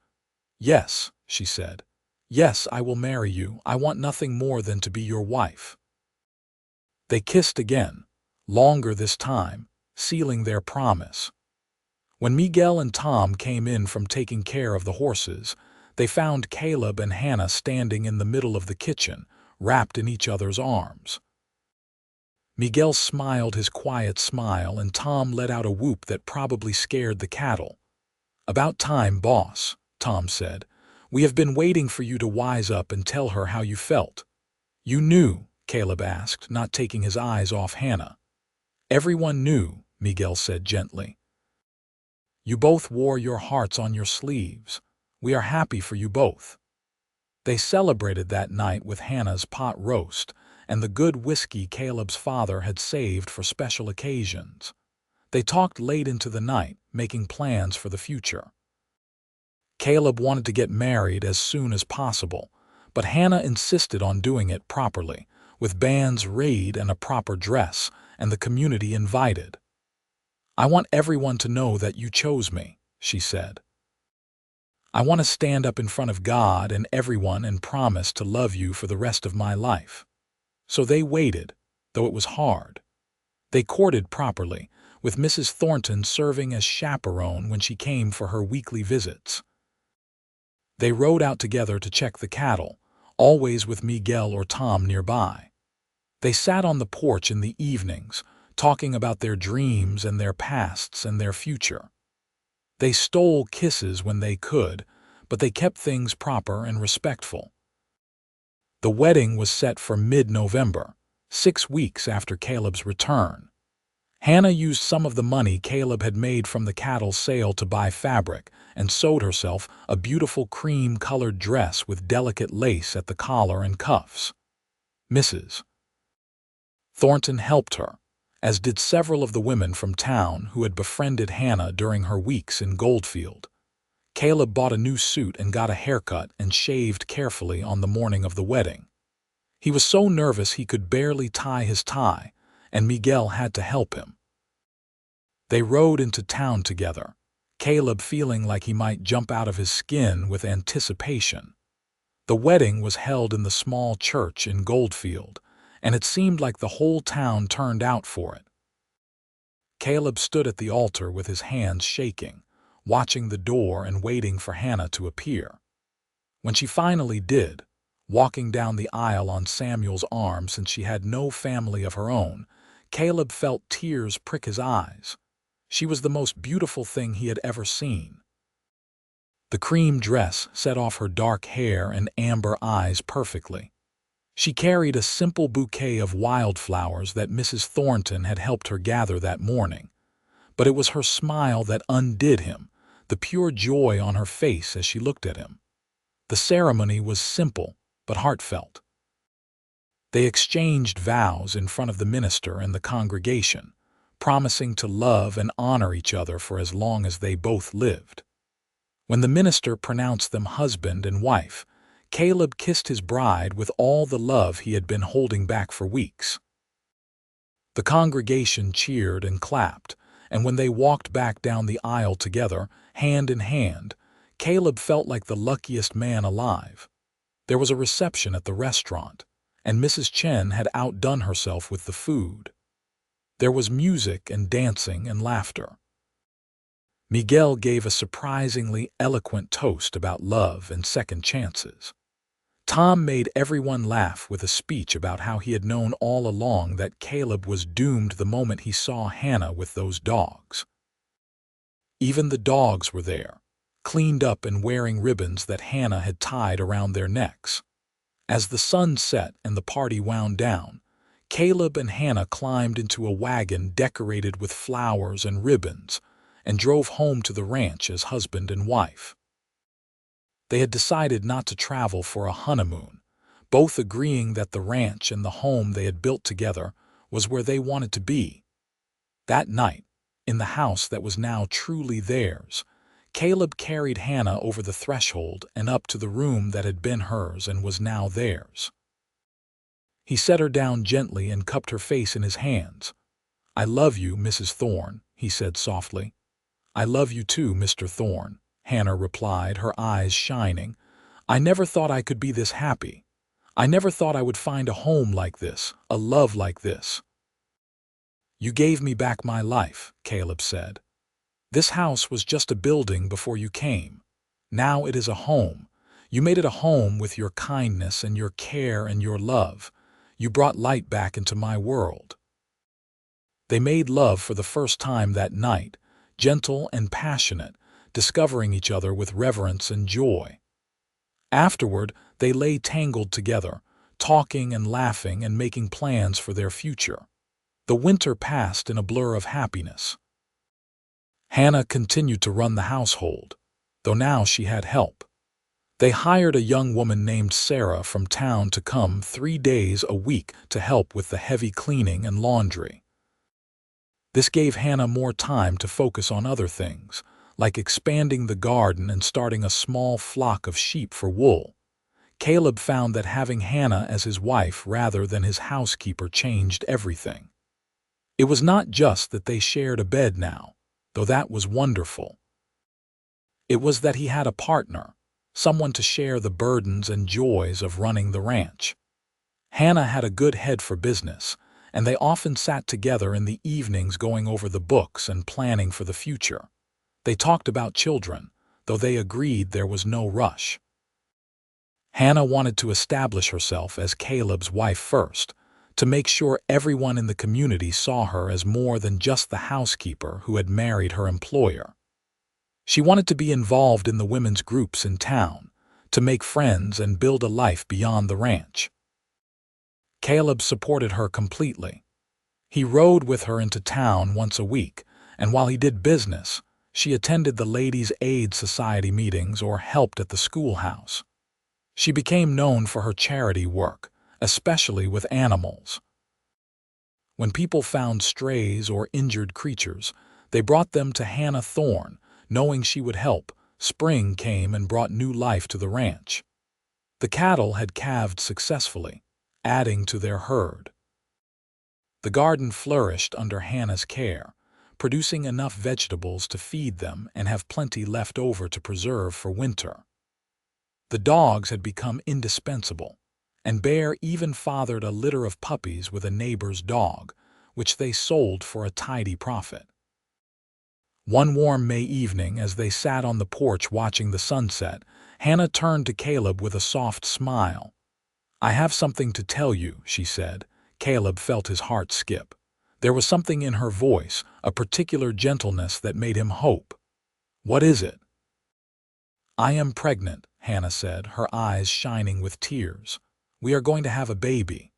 Speaker 1: "Yes," she said. "Yes, I will marry you. I want nothing more than to be your wife." They kissed again, longer this time, sealing their promise. When Miguel and Tom came in from taking care of the horses, they found Kaleb and Hannah standing in the middle of the kitchen, wrapped in each other's arms. Miguel smiled his quiet smile, and Tom let out a whoop that probably scared the cattle. "About time, boss," Tom said. "We have been waiting for you to wise up and tell her how you felt." "You knew?" Kaleb asked, not taking his eyes off Hannah. "Everyone knew," Miguel said gently. "You both wore your hearts on your sleeves. We are happy for you both." They celebrated that night with Hannah's pot roast and the good whiskey Kaleb's father had saved for special occasions. They talked late into the night, making plans for the future. Kaleb wanted to get married as soon as possible, but Hannah insisted on doing it properly, with bands read and a proper dress, and the community invited. "I want everyone to know that you chose me," she said. "I want to stand up in front of God and everyone and promise to love you for the rest of my life." So they waited, though it was hard. They courted properly, with Mrs. Thornton serving as chaperone when she came for her weekly visits. They rode out together to check the cattle, always with Miguel or Tom nearby. They sat on the porch in the evenings, talking about their dreams and their pasts and their future. They stole kisses when they could, but they kept things proper and respectful. The wedding was set for mid-November, 6 weeks after Kaleb's return. Hannah used some of the money Kaleb had made from the cattle sale to buy fabric and sewed herself a beautiful cream-colored dress with delicate lace at the collar and cuffs. Mrs. Thornton helped her, as did several of the women from town who had befriended Hannah during her weeks in Goldfield. Kaleb bought a new suit and got a haircut and shaved carefully on the morning of the wedding. He was so nervous he could barely tie his tie, and Miguel had to help him. They rode into town together, Kaleb feeling like he might jump out of his skin with anticipation. The wedding was held in the small church in Goldfield, and it seemed like the whole town turned out for it. Kaleb stood at the altar with his hands shaking, watching the door and waiting for Hannah to appear. When she finally did, walking down the aisle on Samuel's arm since she had no family of her own, Kaleb felt tears prick his eyes. She was the most beautiful thing he had ever seen. The cream dress set off her dark hair and amber eyes perfectly. She carried a simple bouquet of wildflowers that Mrs. Thornton had helped her gather that morning. But it was her smile that undid him, the pure joy on her face as she looked at him. The ceremony was simple but heartfelt. They exchanged vows in front of the minister and the congregation, promising to love and honor each other for as long as they both lived. When the minister pronounced them husband and wife, Kaleb kissed his bride with all the love he had been holding back for weeks. The congregation cheered and clapped, and when they walked back down the aisle together, hand in hand, Kaleb felt like the luckiest man alive. There was a reception at the restaurant, and Mrs. Chen had outdone herself with the food. There was music and dancing and laughter. Miguel gave a surprisingly eloquent toast about love and second chances. Tom made everyone laugh with a speech about how he had known all along that Kaleb was doomed the moment he saw Hannah with those dogs. Even the dogs were there, cleaned up and wearing ribbons that Hannah had tied around their necks. As the sun set and the party wound down, Kaleb and Hannah climbed into a wagon decorated with flowers and ribbons and drove home to the ranch as husband and wife. They had decided not to travel for a honeymoon, both agreeing that the ranch and the home they had built together was where they wanted to be. That night, in the house that was now truly theirs, Kaleb carried Hannah over the threshold and up to the room that had been hers and was now theirs. He set her down gently and cupped her face in his hands. "I love you, Mrs. Thorne," he said softly. "I love you too, Mr. Thorne," Hannah replied, her eyes shining. "I never thought I could be this happy. I never thought I would find a home like this, a love like this." "You gave me back my life," Kaleb said. "This house was just a building before you came. Now it is a home. You made it a home with your kindness and your care and your love. You brought light back into my world." They made love for the first time that night, gentle and passionate, discovering each other with reverence and joy. Afterward, they lay tangled together, talking and laughing and making plans for their future. The winter passed in a blur of happiness. Hannah continued to run the household, though now she had help. They hired a young woman named Sarah from town to come 3 days a week to help with the heavy cleaning and laundry. This gave Hannah more time to focus on other things, like expanding the garden and starting a small flock of sheep for wool. Kaleb found that having Hannah as his wife rather than his housekeeper changed everything. It was not just that they shared a bed now, though that was wonderful. It was that he had a partner, someone to share the burdens and joys of running the ranch. Hannah had a good head for business, and they often sat together in the evenings going over the books and planning for the future. They talked about children, though they agreed there was no rush. Hannah wanted to establish herself as Kaleb's wife first, to make sure everyone in the community saw her as more than just the housekeeper who had married her employer. She wanted to be involved in the women's groups in town, to make friends and build a life beyond the ranch. Kaleb supported her completely. He rode with her into town once a week, and while he did business, she attended the Ladies' Aid Society meetings or helped at the schoolhouse. She became known for her charity work, especially with animals. When people found strays or injured creatures, they brought them to Hannah Thorne, knowing she would help. Spring came and brought new life to the ranch. The cattle had calved successfully, adding to their herd. The garden flourished under Hannah's care, producing enough vegetables to feed them and have plenty left over to preserve for winter. The dogs had become indispensable, and Bear even fathered a litter of puppies with a neighbor's dog, which they sold for a tidy profit. One warm May evening, as they sat on the porch watching the sunset, Hannah turned to Kaleb with a soft smile. "I have something to tell you," she said. Kaleb felt his heart skip. There was something in her voice, a particular gentleness that made him hope. "What is it?" "I am pregnant," Hannah said, her eyes shining with tears. "We are going to have a baby."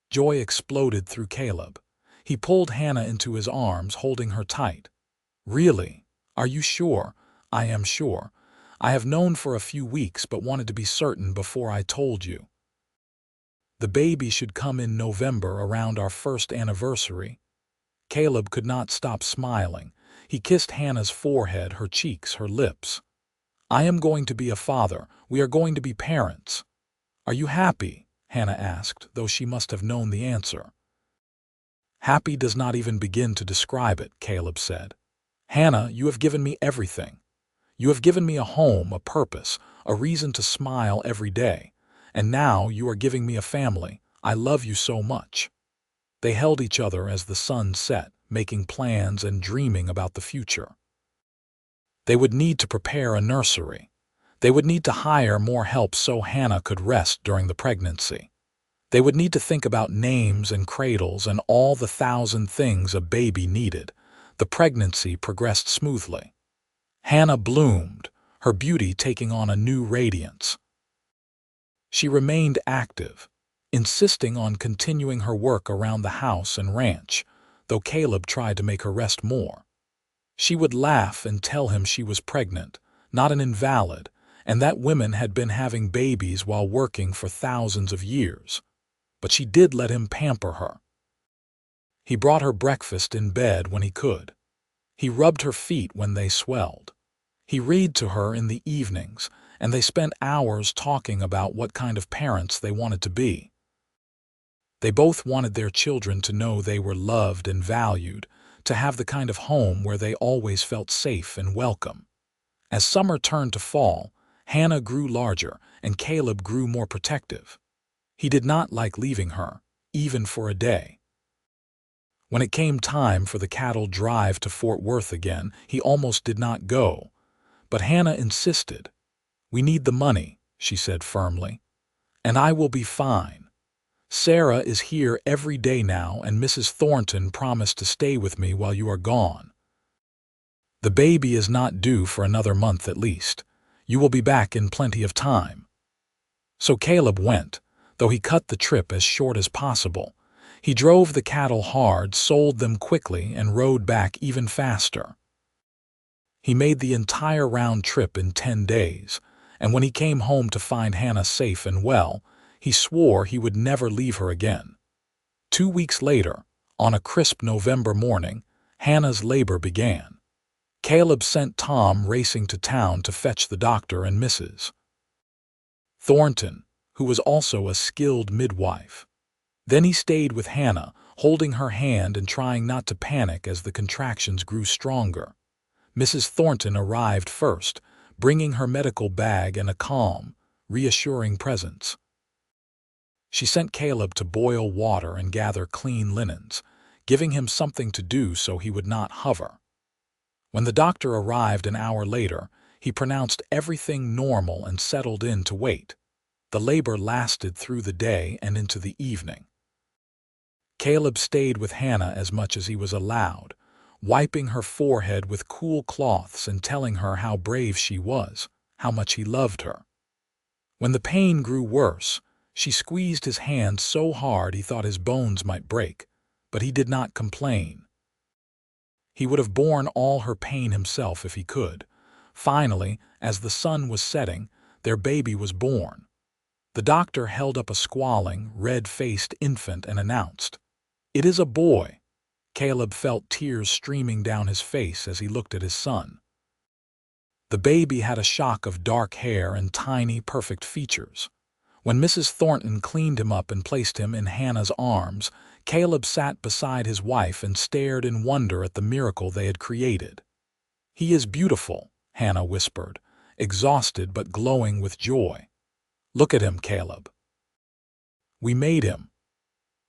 Speaker 1: Joy exploded through Kaleb. He pulled Hannah into his arms, holding her tight. "Really? Are you sure?" "I am sure. I have known for a few weeks but wanted to be certain before I told you. The baby should come in November around our first anniversary." Kaleb could not stop smiling. He kissed Hannah's forehead, her cheeks, her lips. I am going to be a father. We are going to be parents." "Are you happy?" Hannah asked, though she must have known the answer. "Happy does not even begin to describe it," Kaleb said. "Hannah, you have given me everything. You have given me a home, a purpose, a reason to smile every day. And now you are giving me a family. I love you so much." They held each other as the sun set, making plans and dreaming about the future. They would need to prepare a nursery. They would need to hire more help so Hannah could rest during the pregnancy. They would need to think about names and cradles and all the 1,000 things a baby needed. The pregnancy progressed smoothly. Hannah bloomed, her beauty taking on a new radiance. She remained active, insisting on continuing her work around the house and ranch, though Kaleb tried to make her rest more. She would laugh and tell him she was pregnant, not an invalid, and that women had been having babies while working for thousands of years. But she did let him pamper her. He brought her breakfast in bed when he could. He rubbed her feet when they swelled. He read to her in the evenings, and they spent hours talking about what kind of parents they wanted to be. They both wanted their children to know they were loved and valued, to have the kind of home where they always felt safe and welcome. As summer turned to fall, Hannah grew larger and Kaleb grew more protective. He did not like leaving her, even for a day. When it came time for the cattle drive to Fort Worth again, he almost did not go. But Hannah insisted. "We need the money," she said firmly. "And I will be fine. Sarah is here every day now, and Mrs. Thornton promised to stay with me while you are gone. The baby is not due for another month at least. You will be back in plenty of time." So Kaleb went, though he cut the trip as short as possible. He drove the cattle hard, sold them quickly, and rode back even faster. He made the entire round trip in 10 days, and when he came home to find Hannah safe and well, he swore he would never leave her again. 2 weeks later, on a crisp November morning, Hannah's labor began. Kaleb sent Tom racing to town to fetch the doctor and Mrs. Thornton, who was also a skilled midwife. Then he stayed with Hannah, holding her hand and trying not to panic as the contractions grew stronger. Mrs. Thornton arrived first, bringing her medical bag and a calm, reassuring presence. She sent Kaleb to boil water and gather clean linens, giving him something to do so he would not hover. When the doctor arrived an hour later, he pronounced everything normal and settled in to wait. The labor lasted through the day and into the evening. Kaleb stayed with Hannah as much as he was allowed, wiping her forehead with cool cloths and telling her how brave she was, how much he loved her. When the pain grew worse, she squeezed his hand so hard he thought his bones might break, but he did not complain. He would have borne all her pain himself if he could. Finally, as the sun was setting, their baby was born. The doctor held up a squalling, red-faced infant and announced, "It is a boy." Kaleb felt tears streaming down his face as he looked at his son. The baby had a shock of dark hair and tiny, perfect features. When Mrs. Thornton cleaned him up and placed him in Hannah's arms, Kaleb sat beside his wife and stared in wonder at the miracle they had created. "He is beautiful," Hannah whispered, exhausted but glowing with joy. "Look at him, Kaleb. We made him."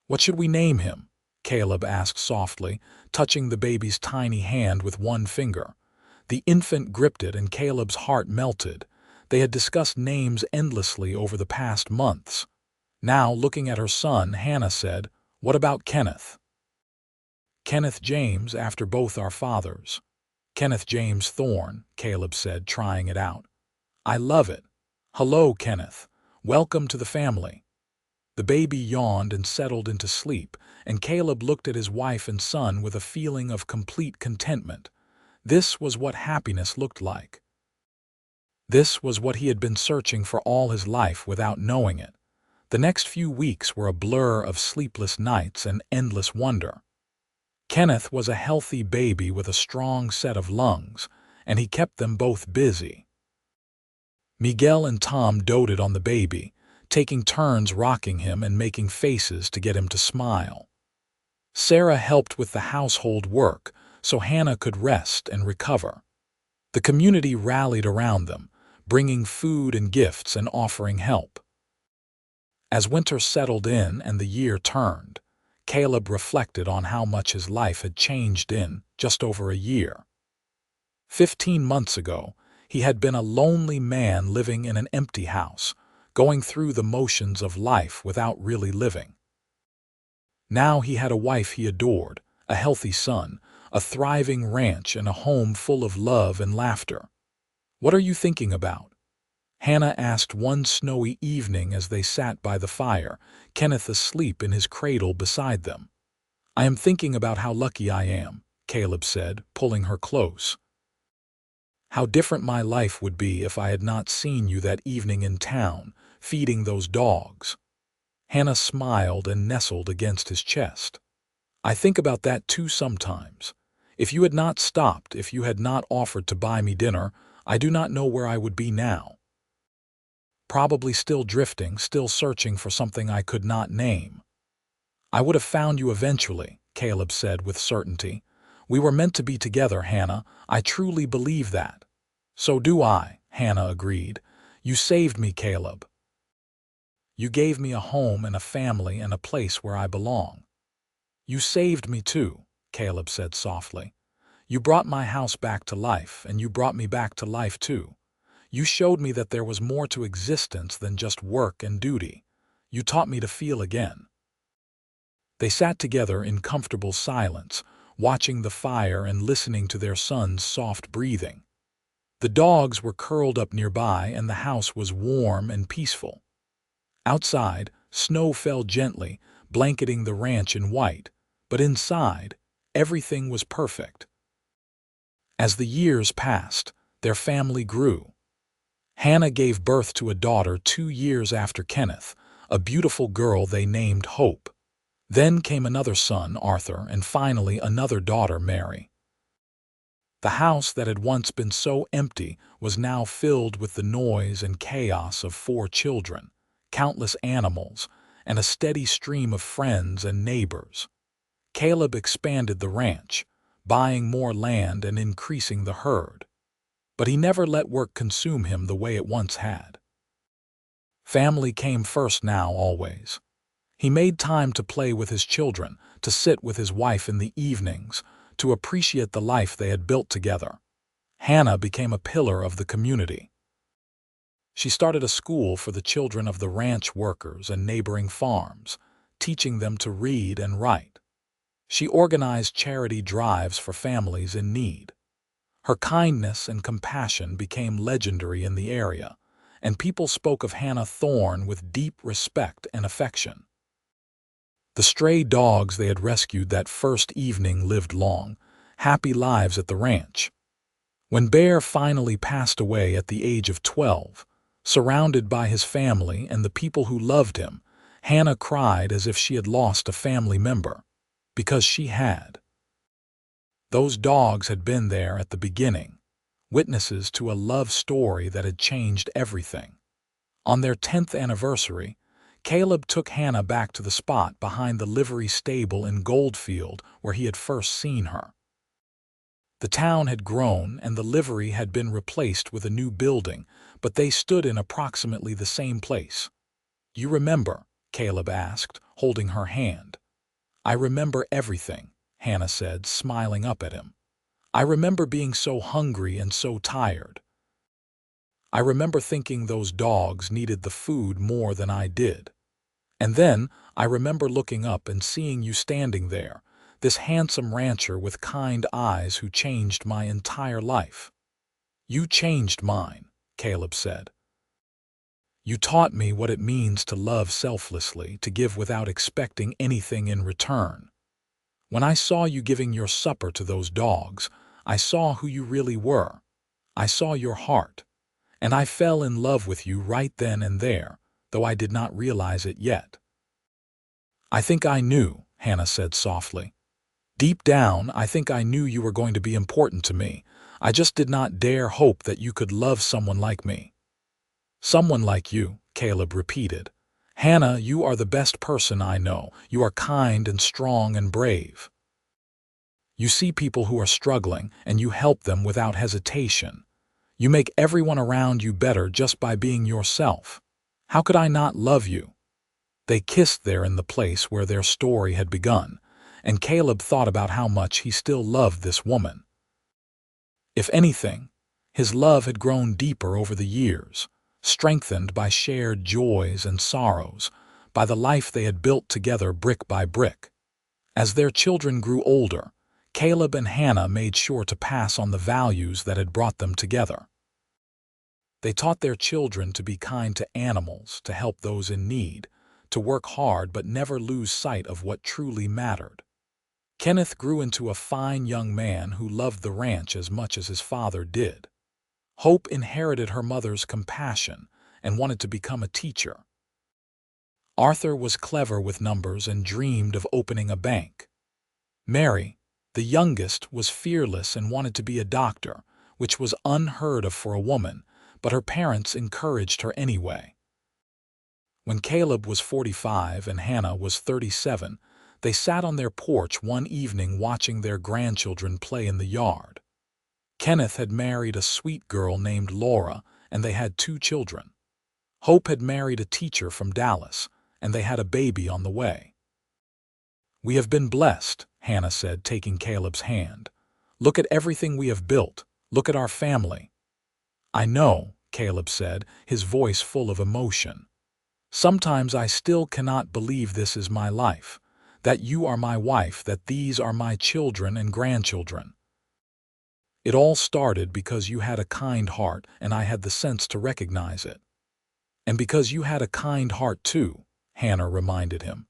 Speaker 1: "What should we name him?" Kaleb asked softly, touching the baby's tiny hand with one finger. The infant gripped it and Kaleb's heart melted. They had discussed names endlessly over the past months. Now, looking at her son, Hannah said, "What about Kenneth?" "Kenneth James, after both our fathers." "Kenneth James Thorne," Kaleb said, trying it out. "I love it. Hello, Kenneth. Welcome to the family." The baby yawned and settled into sleep, and Kaleb looked at his wife and son with a feeling of complete contentment. This was what happiness looked like. This was what he had been searching for all his life without knowing it. The next few weeks were a blur of sleepless nights and endless wonder. Kenneth was a healthy baby with a strong set of lungs, and he kept them both busy. Miguel and Tom doted on the baby, taking turns rocking him and making faces to get him to smile. Sarah helped with the household work so Hannah could rest and recover. The community rallied around them, bringing food and gifts and offering help. As winter settled in and the year turned, Kaleb reflected on how much his life had changed in just over a year. 15 months ago, he had been a lonely man living in an empty house, going through the motions of life without really living. Now he had a wife he adored, a healthy son, a thriving ranch, and a home full of love and laughter. "What are you thinking about?" Hannah asked one snowy evening as they sat by the fire, Kenneth asleep in his cradle beside them. "I am thinking about how lucky I am," Kaleb said, pulling her close. "How different my life would be if I had not seen you that evening in town, feeding those dogs." Hannah smiled and nestled against his chest. "I think about that too sometimes. If you had not stopped, if you had not offered to buy me dinner, I do not know where I would be now. Probably still drifting, still searching for something I could not name." "I would have found you eventually," Kaleb said with certainty. "We were meant to be together, Hannah. I truly believe that." "So do I," Hannah agreed. "You saved me, Kaleb. You gave me a home and a family and a place where I belong." "You saved me too," Kaleb said softly. "You brought my house back to life, and you brought me back to life too. You showed me that there was more to existence than just work and duty. You taught me to feel again." They sat together in comfortable silence, watching the fire and listening to their son's soft breathing. The dogs were curled up nearby and the house was warm and peaceful. Outside, snow fell gently, blanketing the ranch in white, but inside, everything was perfect. As the years passed, their family grew. Hannah gave birth to a daughter 2 years after Kenneth, a beautiful girl they named Hope. Then came another son, Arthur, and finally another daughter, Mary. The house that had once been so empty was now filled with the noise and chaos of 4 children, countless animals, and a steady stream of friends and neighbors. Kaleb expanded the ranch, buying more land and increasing the herd. But he never let work consume him the way it once had. Family came first now, always. He made time to play with his children, to sit with his wife in the evenings, to appreciate the life they had built together. Hannah became a pillar of the community. She started a school for the children of the ranch workers and neighboring farms, teaching them to read and write. She organized charity drives for families in need. Her kindness and compassion became legendary in the area, and people spoke of Hannah Thorne with deep respect and affection. The stray dogs they had rescued that first evening lived long, happy lives at the ranch. When Bear finally passed away at the age of 12, surrounded by his family and the people who loved him, Hannah cried as if she had lost a family member, because she had. Those dogs had been there at the beginning, witnesses to a love story that had changed everything. On their 10th anniversary, Kaleb took Hannah back to the spot behind the livery stable in Goldfield where he had first seen her. The town had grown and the livery had been replaced with a new building, but they stood in approximately the same place. "You remember?" Kaleb asked, holding her hand. "I remember everything," Hannah said, smiling up at him. "I remember being so hungry and so tired. I remember thinking those dogs needed the food more than I did. And then I remember looking up and seeing you standing there, this handsome rancher with kind eyes who changed my entire life." "You changed mine," Kaleb said. "You taught me what it means to love selflessly, to give without expecting anything in return. When I saw you giving your supper to those dogs, I saw who you really were. I saw your heart. And I fell in love with you right then and there, though I did not realize it yet." "I think I knew," Hannah said softly. "Deep down, I think I knew you were going to be important to me. I just did not dare hope that you could love someone like me." Someone like you, Kaleb repeated. Hannah, you are the best person I know. You are kind and strong and brave. You see people who are struggling, and you help them without hesitation. You make everyone around you better just by being yourself. How could I not love you? They kissed there in the place where their story had begun, and Kaleb thought about how much he still loved this woman. If anything, his love had grown deeper over the years, strengthened by shared joys and sorrows, by the life they had built together brick by brick. As their children grew older, Kaleb and Hannah made sure to pass on the values that had brought them together. They taught their children to be kind to animals, to help those in need, to work hard but never lose sight of what truly mattered. Kenneth grew into a fine young man who loved the ranch as much as his father did. Hope inherited her mother's compassion and wanted to become a teacher. Arthur was clever with numbers and dreamed of opening a bank. Mary, the youngest, was fearless and wanted to be a doctor, which was unheard of for a woman, but her parents encouraged her anyway. When Kaleb was 45 and Hannah was 37, they sat on their porch one evening watching their grandchildren play in the yard. Kenneth had married a sweet girl named Laura, and they had 2 children. Hope had married a teacher from Dallas, and they had a baby on the way. "We have been blessed," Hannah said, taking Kaleb's hand. "Look at everything we have built. Look at our family." "I know," Kaleb said, his voice full of emotion. "Sometimes I still cannot believe this is my life, that you are my wife, that these are my children and grandchildren. It all started because you had a kind heart and I had the sense to recognize it. And because you had a kind heart too," Hannah reminded him.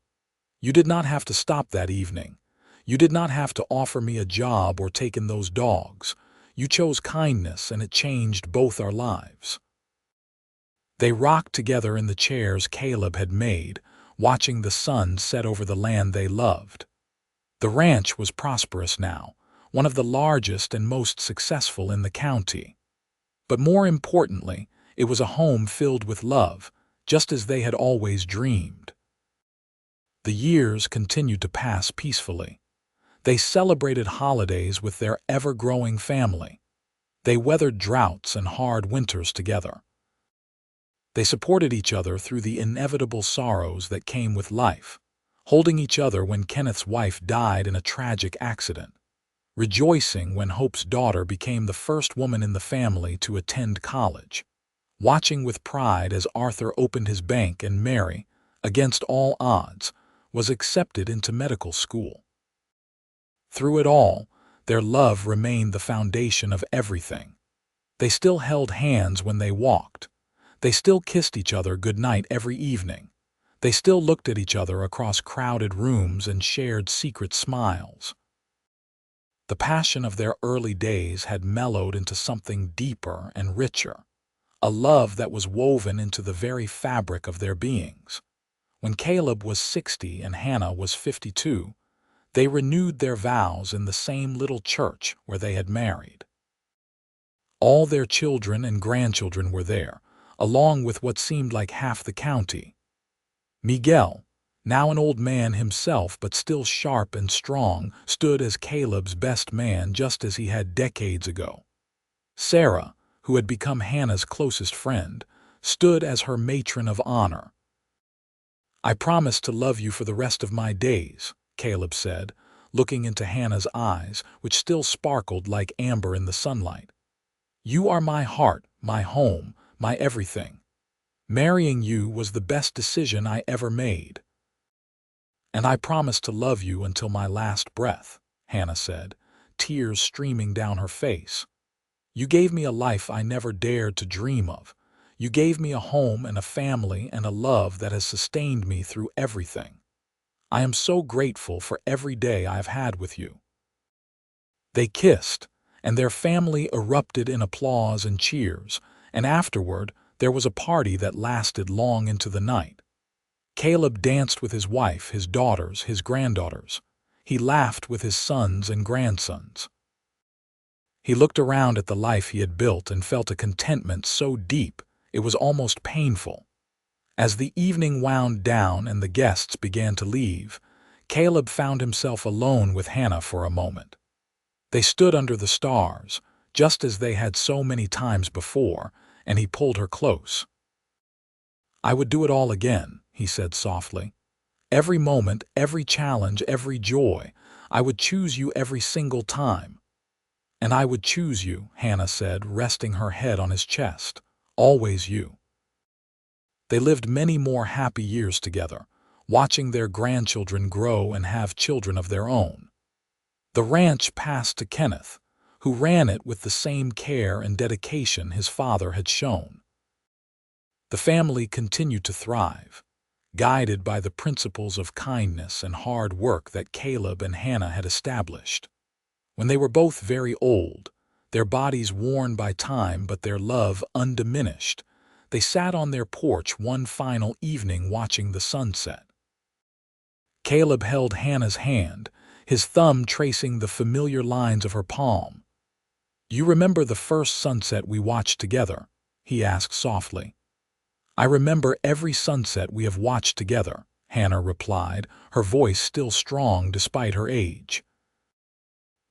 Speaker 1: "You did not have to stop that evening. You did not have to offer me a job or take in those dogs. You chose kindness, and it changed both our lives." They rocked together in the chairs Kaleb had made, watching the sun set over the land they loved. The ranch was prosperous now, one of the largest and most successful in the county. But more importantly, it was a home filled with love, just as they had always dreamed. The years continued to pass peacefully. They celebrated holidays with their ever-growing family. They weathered droughts and hard winters together. They supported each other through the inevitable sorrows that came with life, holding each other when Kenneth's wife died in a tragic accident, rejoicing when Hope's daughter became the first woman in the family to attend college, watching with pride as Arthur opened his bank and Mary, against all odds, was accepted into medical school. Through it all, their love remained the foundation of everything. They still held hands when they walked. They still kissed each other goodnight every evening. They still looked at each other across crowded rooms and shared secret smiles. The passion of their early days had mellowed into something deeper and richer, a love that was woven into the very fabric of their beings. When Kaleb was 60 and Hannah was 52, they renewed their vows in the same little church where they had married. All their children and grandchildren were there, along with what seemed like half the county. Miguel, now an old man himself but still sharp and strong, stood as Kaleb's best man just as he had decades ago. Sarah, who had become Hannah's closest friend, stood as her matron of honor. "I promise to love you for the rest of my days," Kaleb said, looking into Hannah's eyes, which still sparkled like amber in the sunlight. "You are my heart, my home, my everything. Marrying you was the best decision I ever made." "And I promise to love you until my last breath," Hannah said, tears streaming down her face. "You gave me a life I never dared to dream of. You gave me a home and a family and a love that has sustained me through everything. I am so grateful for every day I have had with you." They kissed, and their family erupted in applause and cheers, and afterward there was a party that lasted long into the night. Kaleb danced with his wife, his daughters, his granddaughters. He laughed with his sons and grandsons. He looked around at the life he had built and felt a contentment so deep It was almost painful. As the evening wound down and the guests began to leave, Kaleb found himself alone with Hannah for a moment. They stood under the stars, just as they had so many times before, and he pulled her close. "I would do it all again," he said softly. "Every moment, every challenge, every joy. I would choose you every single time." "And I would choose you," Hannah said, resting her head on his chest. "Always you." They lived many more happy years together, watching their grandchildren grow and have children of their own. The ranch passed to Kenneth, who ran it with the same care and dedication his father had shown. The family continued to thrive, guided by the principles of kindness and hard work that Kaleb and Hannah had established. When they were both very old, their bodies worn by time but their love undiminished, they sat on their porch one final evening watching the sunset. Kaleb held Hannah's hand, his thumb tracing the familiar lines of her palm. "You remember the first sunset we watched together?" he asked softly. "I remember every sunset we have watched together," Hannah replied, her voice still strong despite her age.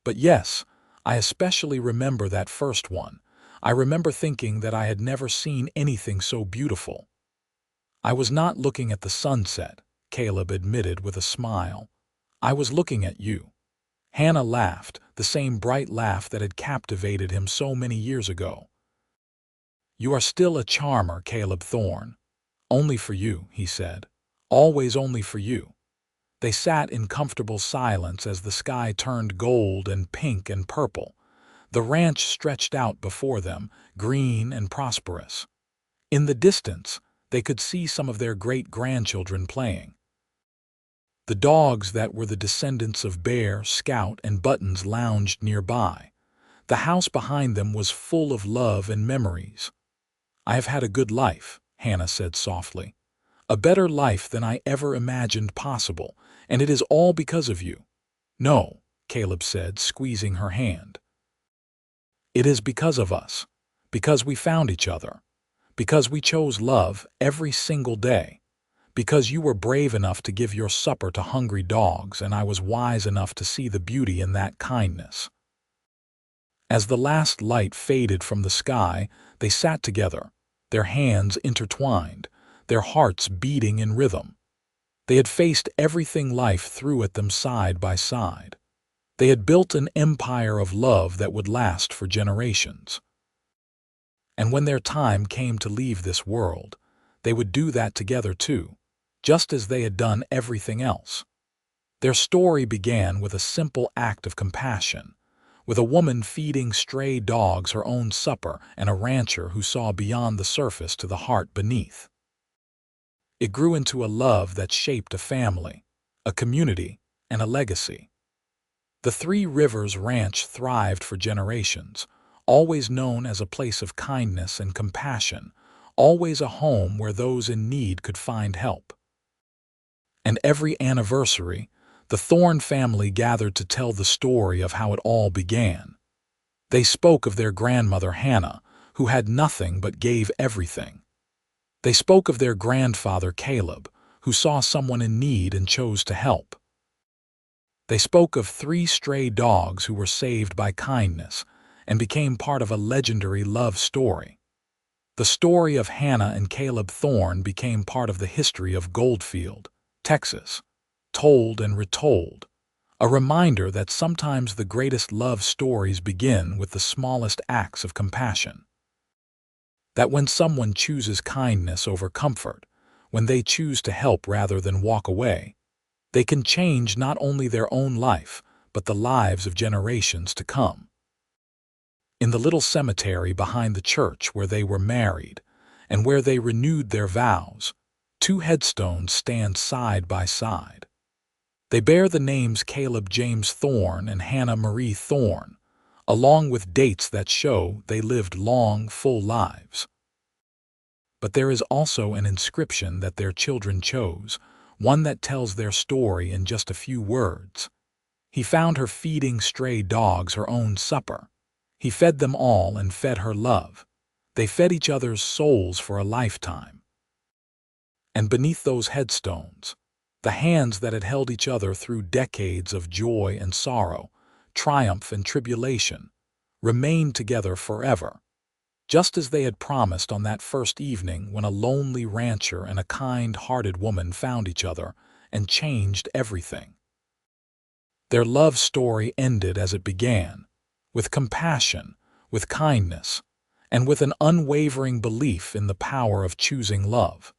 Speaker 1: "But yes, I especially remember that first one. I remember thinking that I had never seen anything so beautiful." "I was not looking at the sunset," Kaleb admitted with a smile. "I was looking at you." Hannah laughed, the same bright laugh that had captivated him so many years ago. "You are still a charmer, Kaleb Thorne. Only for you," he said. "Always only for you." They sat in comfortable silence as the sky turned gold and pink and purple. The ranch stretched out before them, green and prosperous. In the distance, they could see some of their great-grandchildren playing. The dogs that were the descendants of Bear, Scout, and Buttons lounged nearby. The house behind them was full of love and memories. "I have had a good life," Hannah said softly. "A better life than I ever imagined possible, and it is all because of you." "No," Kaleb said, squeezing her hand. "It is because of us, because we found each other, because we chose love every single day, because you were brave enough to give your supper to hungry dogs and I was wise enough to see the beauty in that kindness." As the last light faded from the sky, they sat together, their hands intertwined, their hearts beating in rhythm. They had faced everything life threw at them side by side. They had built an empire of love that would last for generations. And when their time came to leave this world, they would do that together too, just as they had done everything else. Their story began with a simple act of compassion, with a woman feeding stray dogs her own supper and a rancher who saw beyond the surface to the heart beneath. It grew into a love that shaped a family, a community, and a legacy. The Three Rivers Ranch thrived for generations, always known as a place of kindness and compassion, always a home where those in need could find help. And every anniversary, the Thorne family gathered to tell the story of how it all began. They spoke of their grandmother Hannah, who had nothing but gave everything. They spoke of their grandfather Kaleb, who saw someone in need and chose to help. They spoke of 3 stray dogs who were saved by kindness and became part of a legendary love story. The story of Hannah and Kaleb Thorne became part of the history of Goldfield, Texas, told and retold, a reminder that sometimes the greatest love stories begin with the smallest acts of compassion. That when someone chooses kindness over comfort, when they choose to help rather than walk away, they can change not only their own life, but the lives of generations to come. In the little cemetery behind the church where they were married and where they renewed their vows, 2 headstones stand side by side. They bear the names Kaleb James Thorne and Hannah Marie Thorne, along with dates that show they lived long, full lives. But there is also an inscription that their children chose, one that tells their story in just a few words. He found her feeding stray dogs her own supper. He fed them all and fed her love. They fed each other's souls for a lifetime. And beneath those headstones, the hands that had held each other through decades of joy and sorrow, triumph and tribulation, remained together forever, just as they had promised on that first evening when a lonely rancher and a kind-hearted woman found each other and changed everything. Their love story ended as it began, with compassion, with kindness, and with an unwavering belief in the power of choosing love.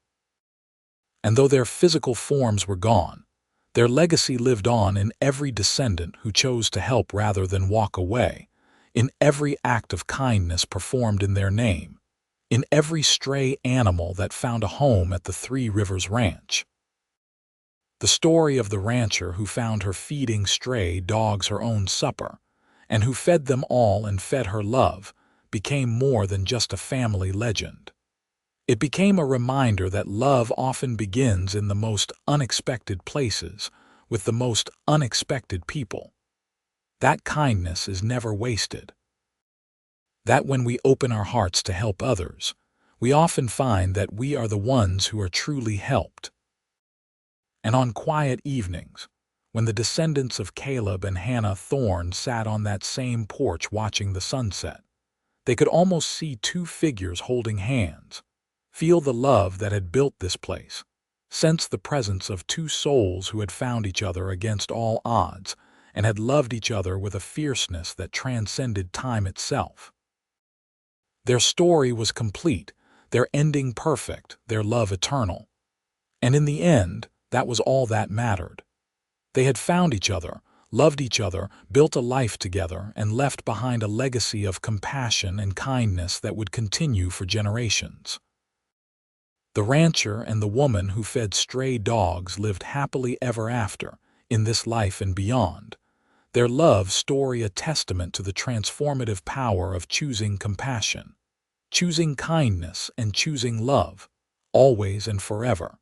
Speaker 1: And though their physical forms were gone, their legacy lived on in every descendant who chose to help rather than walk away, in every act of kindness performed in their name, in every stray animal that found a home at the Three Rivers Ranch. The story of the rancher who found her feeding stray dogs her own supper, and who fed them all and fed her love, became more than just a family legend. It became a reminder that love often begins in the most unexpected places, with the most unexpected people. That kindness is never wasted. That when we open our hearts to help others, we often find that we are the ones who are truly helped. And on quiet evenings, when the descendants of Kaleb and Hannah Thorne sat on that same porch watching the sunset, they could almost see two figures holding hands, feel the love that had built this place, sense the presence of two souls who had found each other against all odds and had loved each other with a fierceness that transcended time itself. Their story was complete, their ending perfect, their love eternal. And in the end, that was all that mattered. They had found each other, loved each other, built a life together, and left behind a legacy of compassion and kindness that would continue for generations. The rancher and the woman who fed stray dogs lived happily ever after, in this life and beyond, their love story a testament to the transformative power of choosing compassion, choosing kindness, and choosing love, always and forever.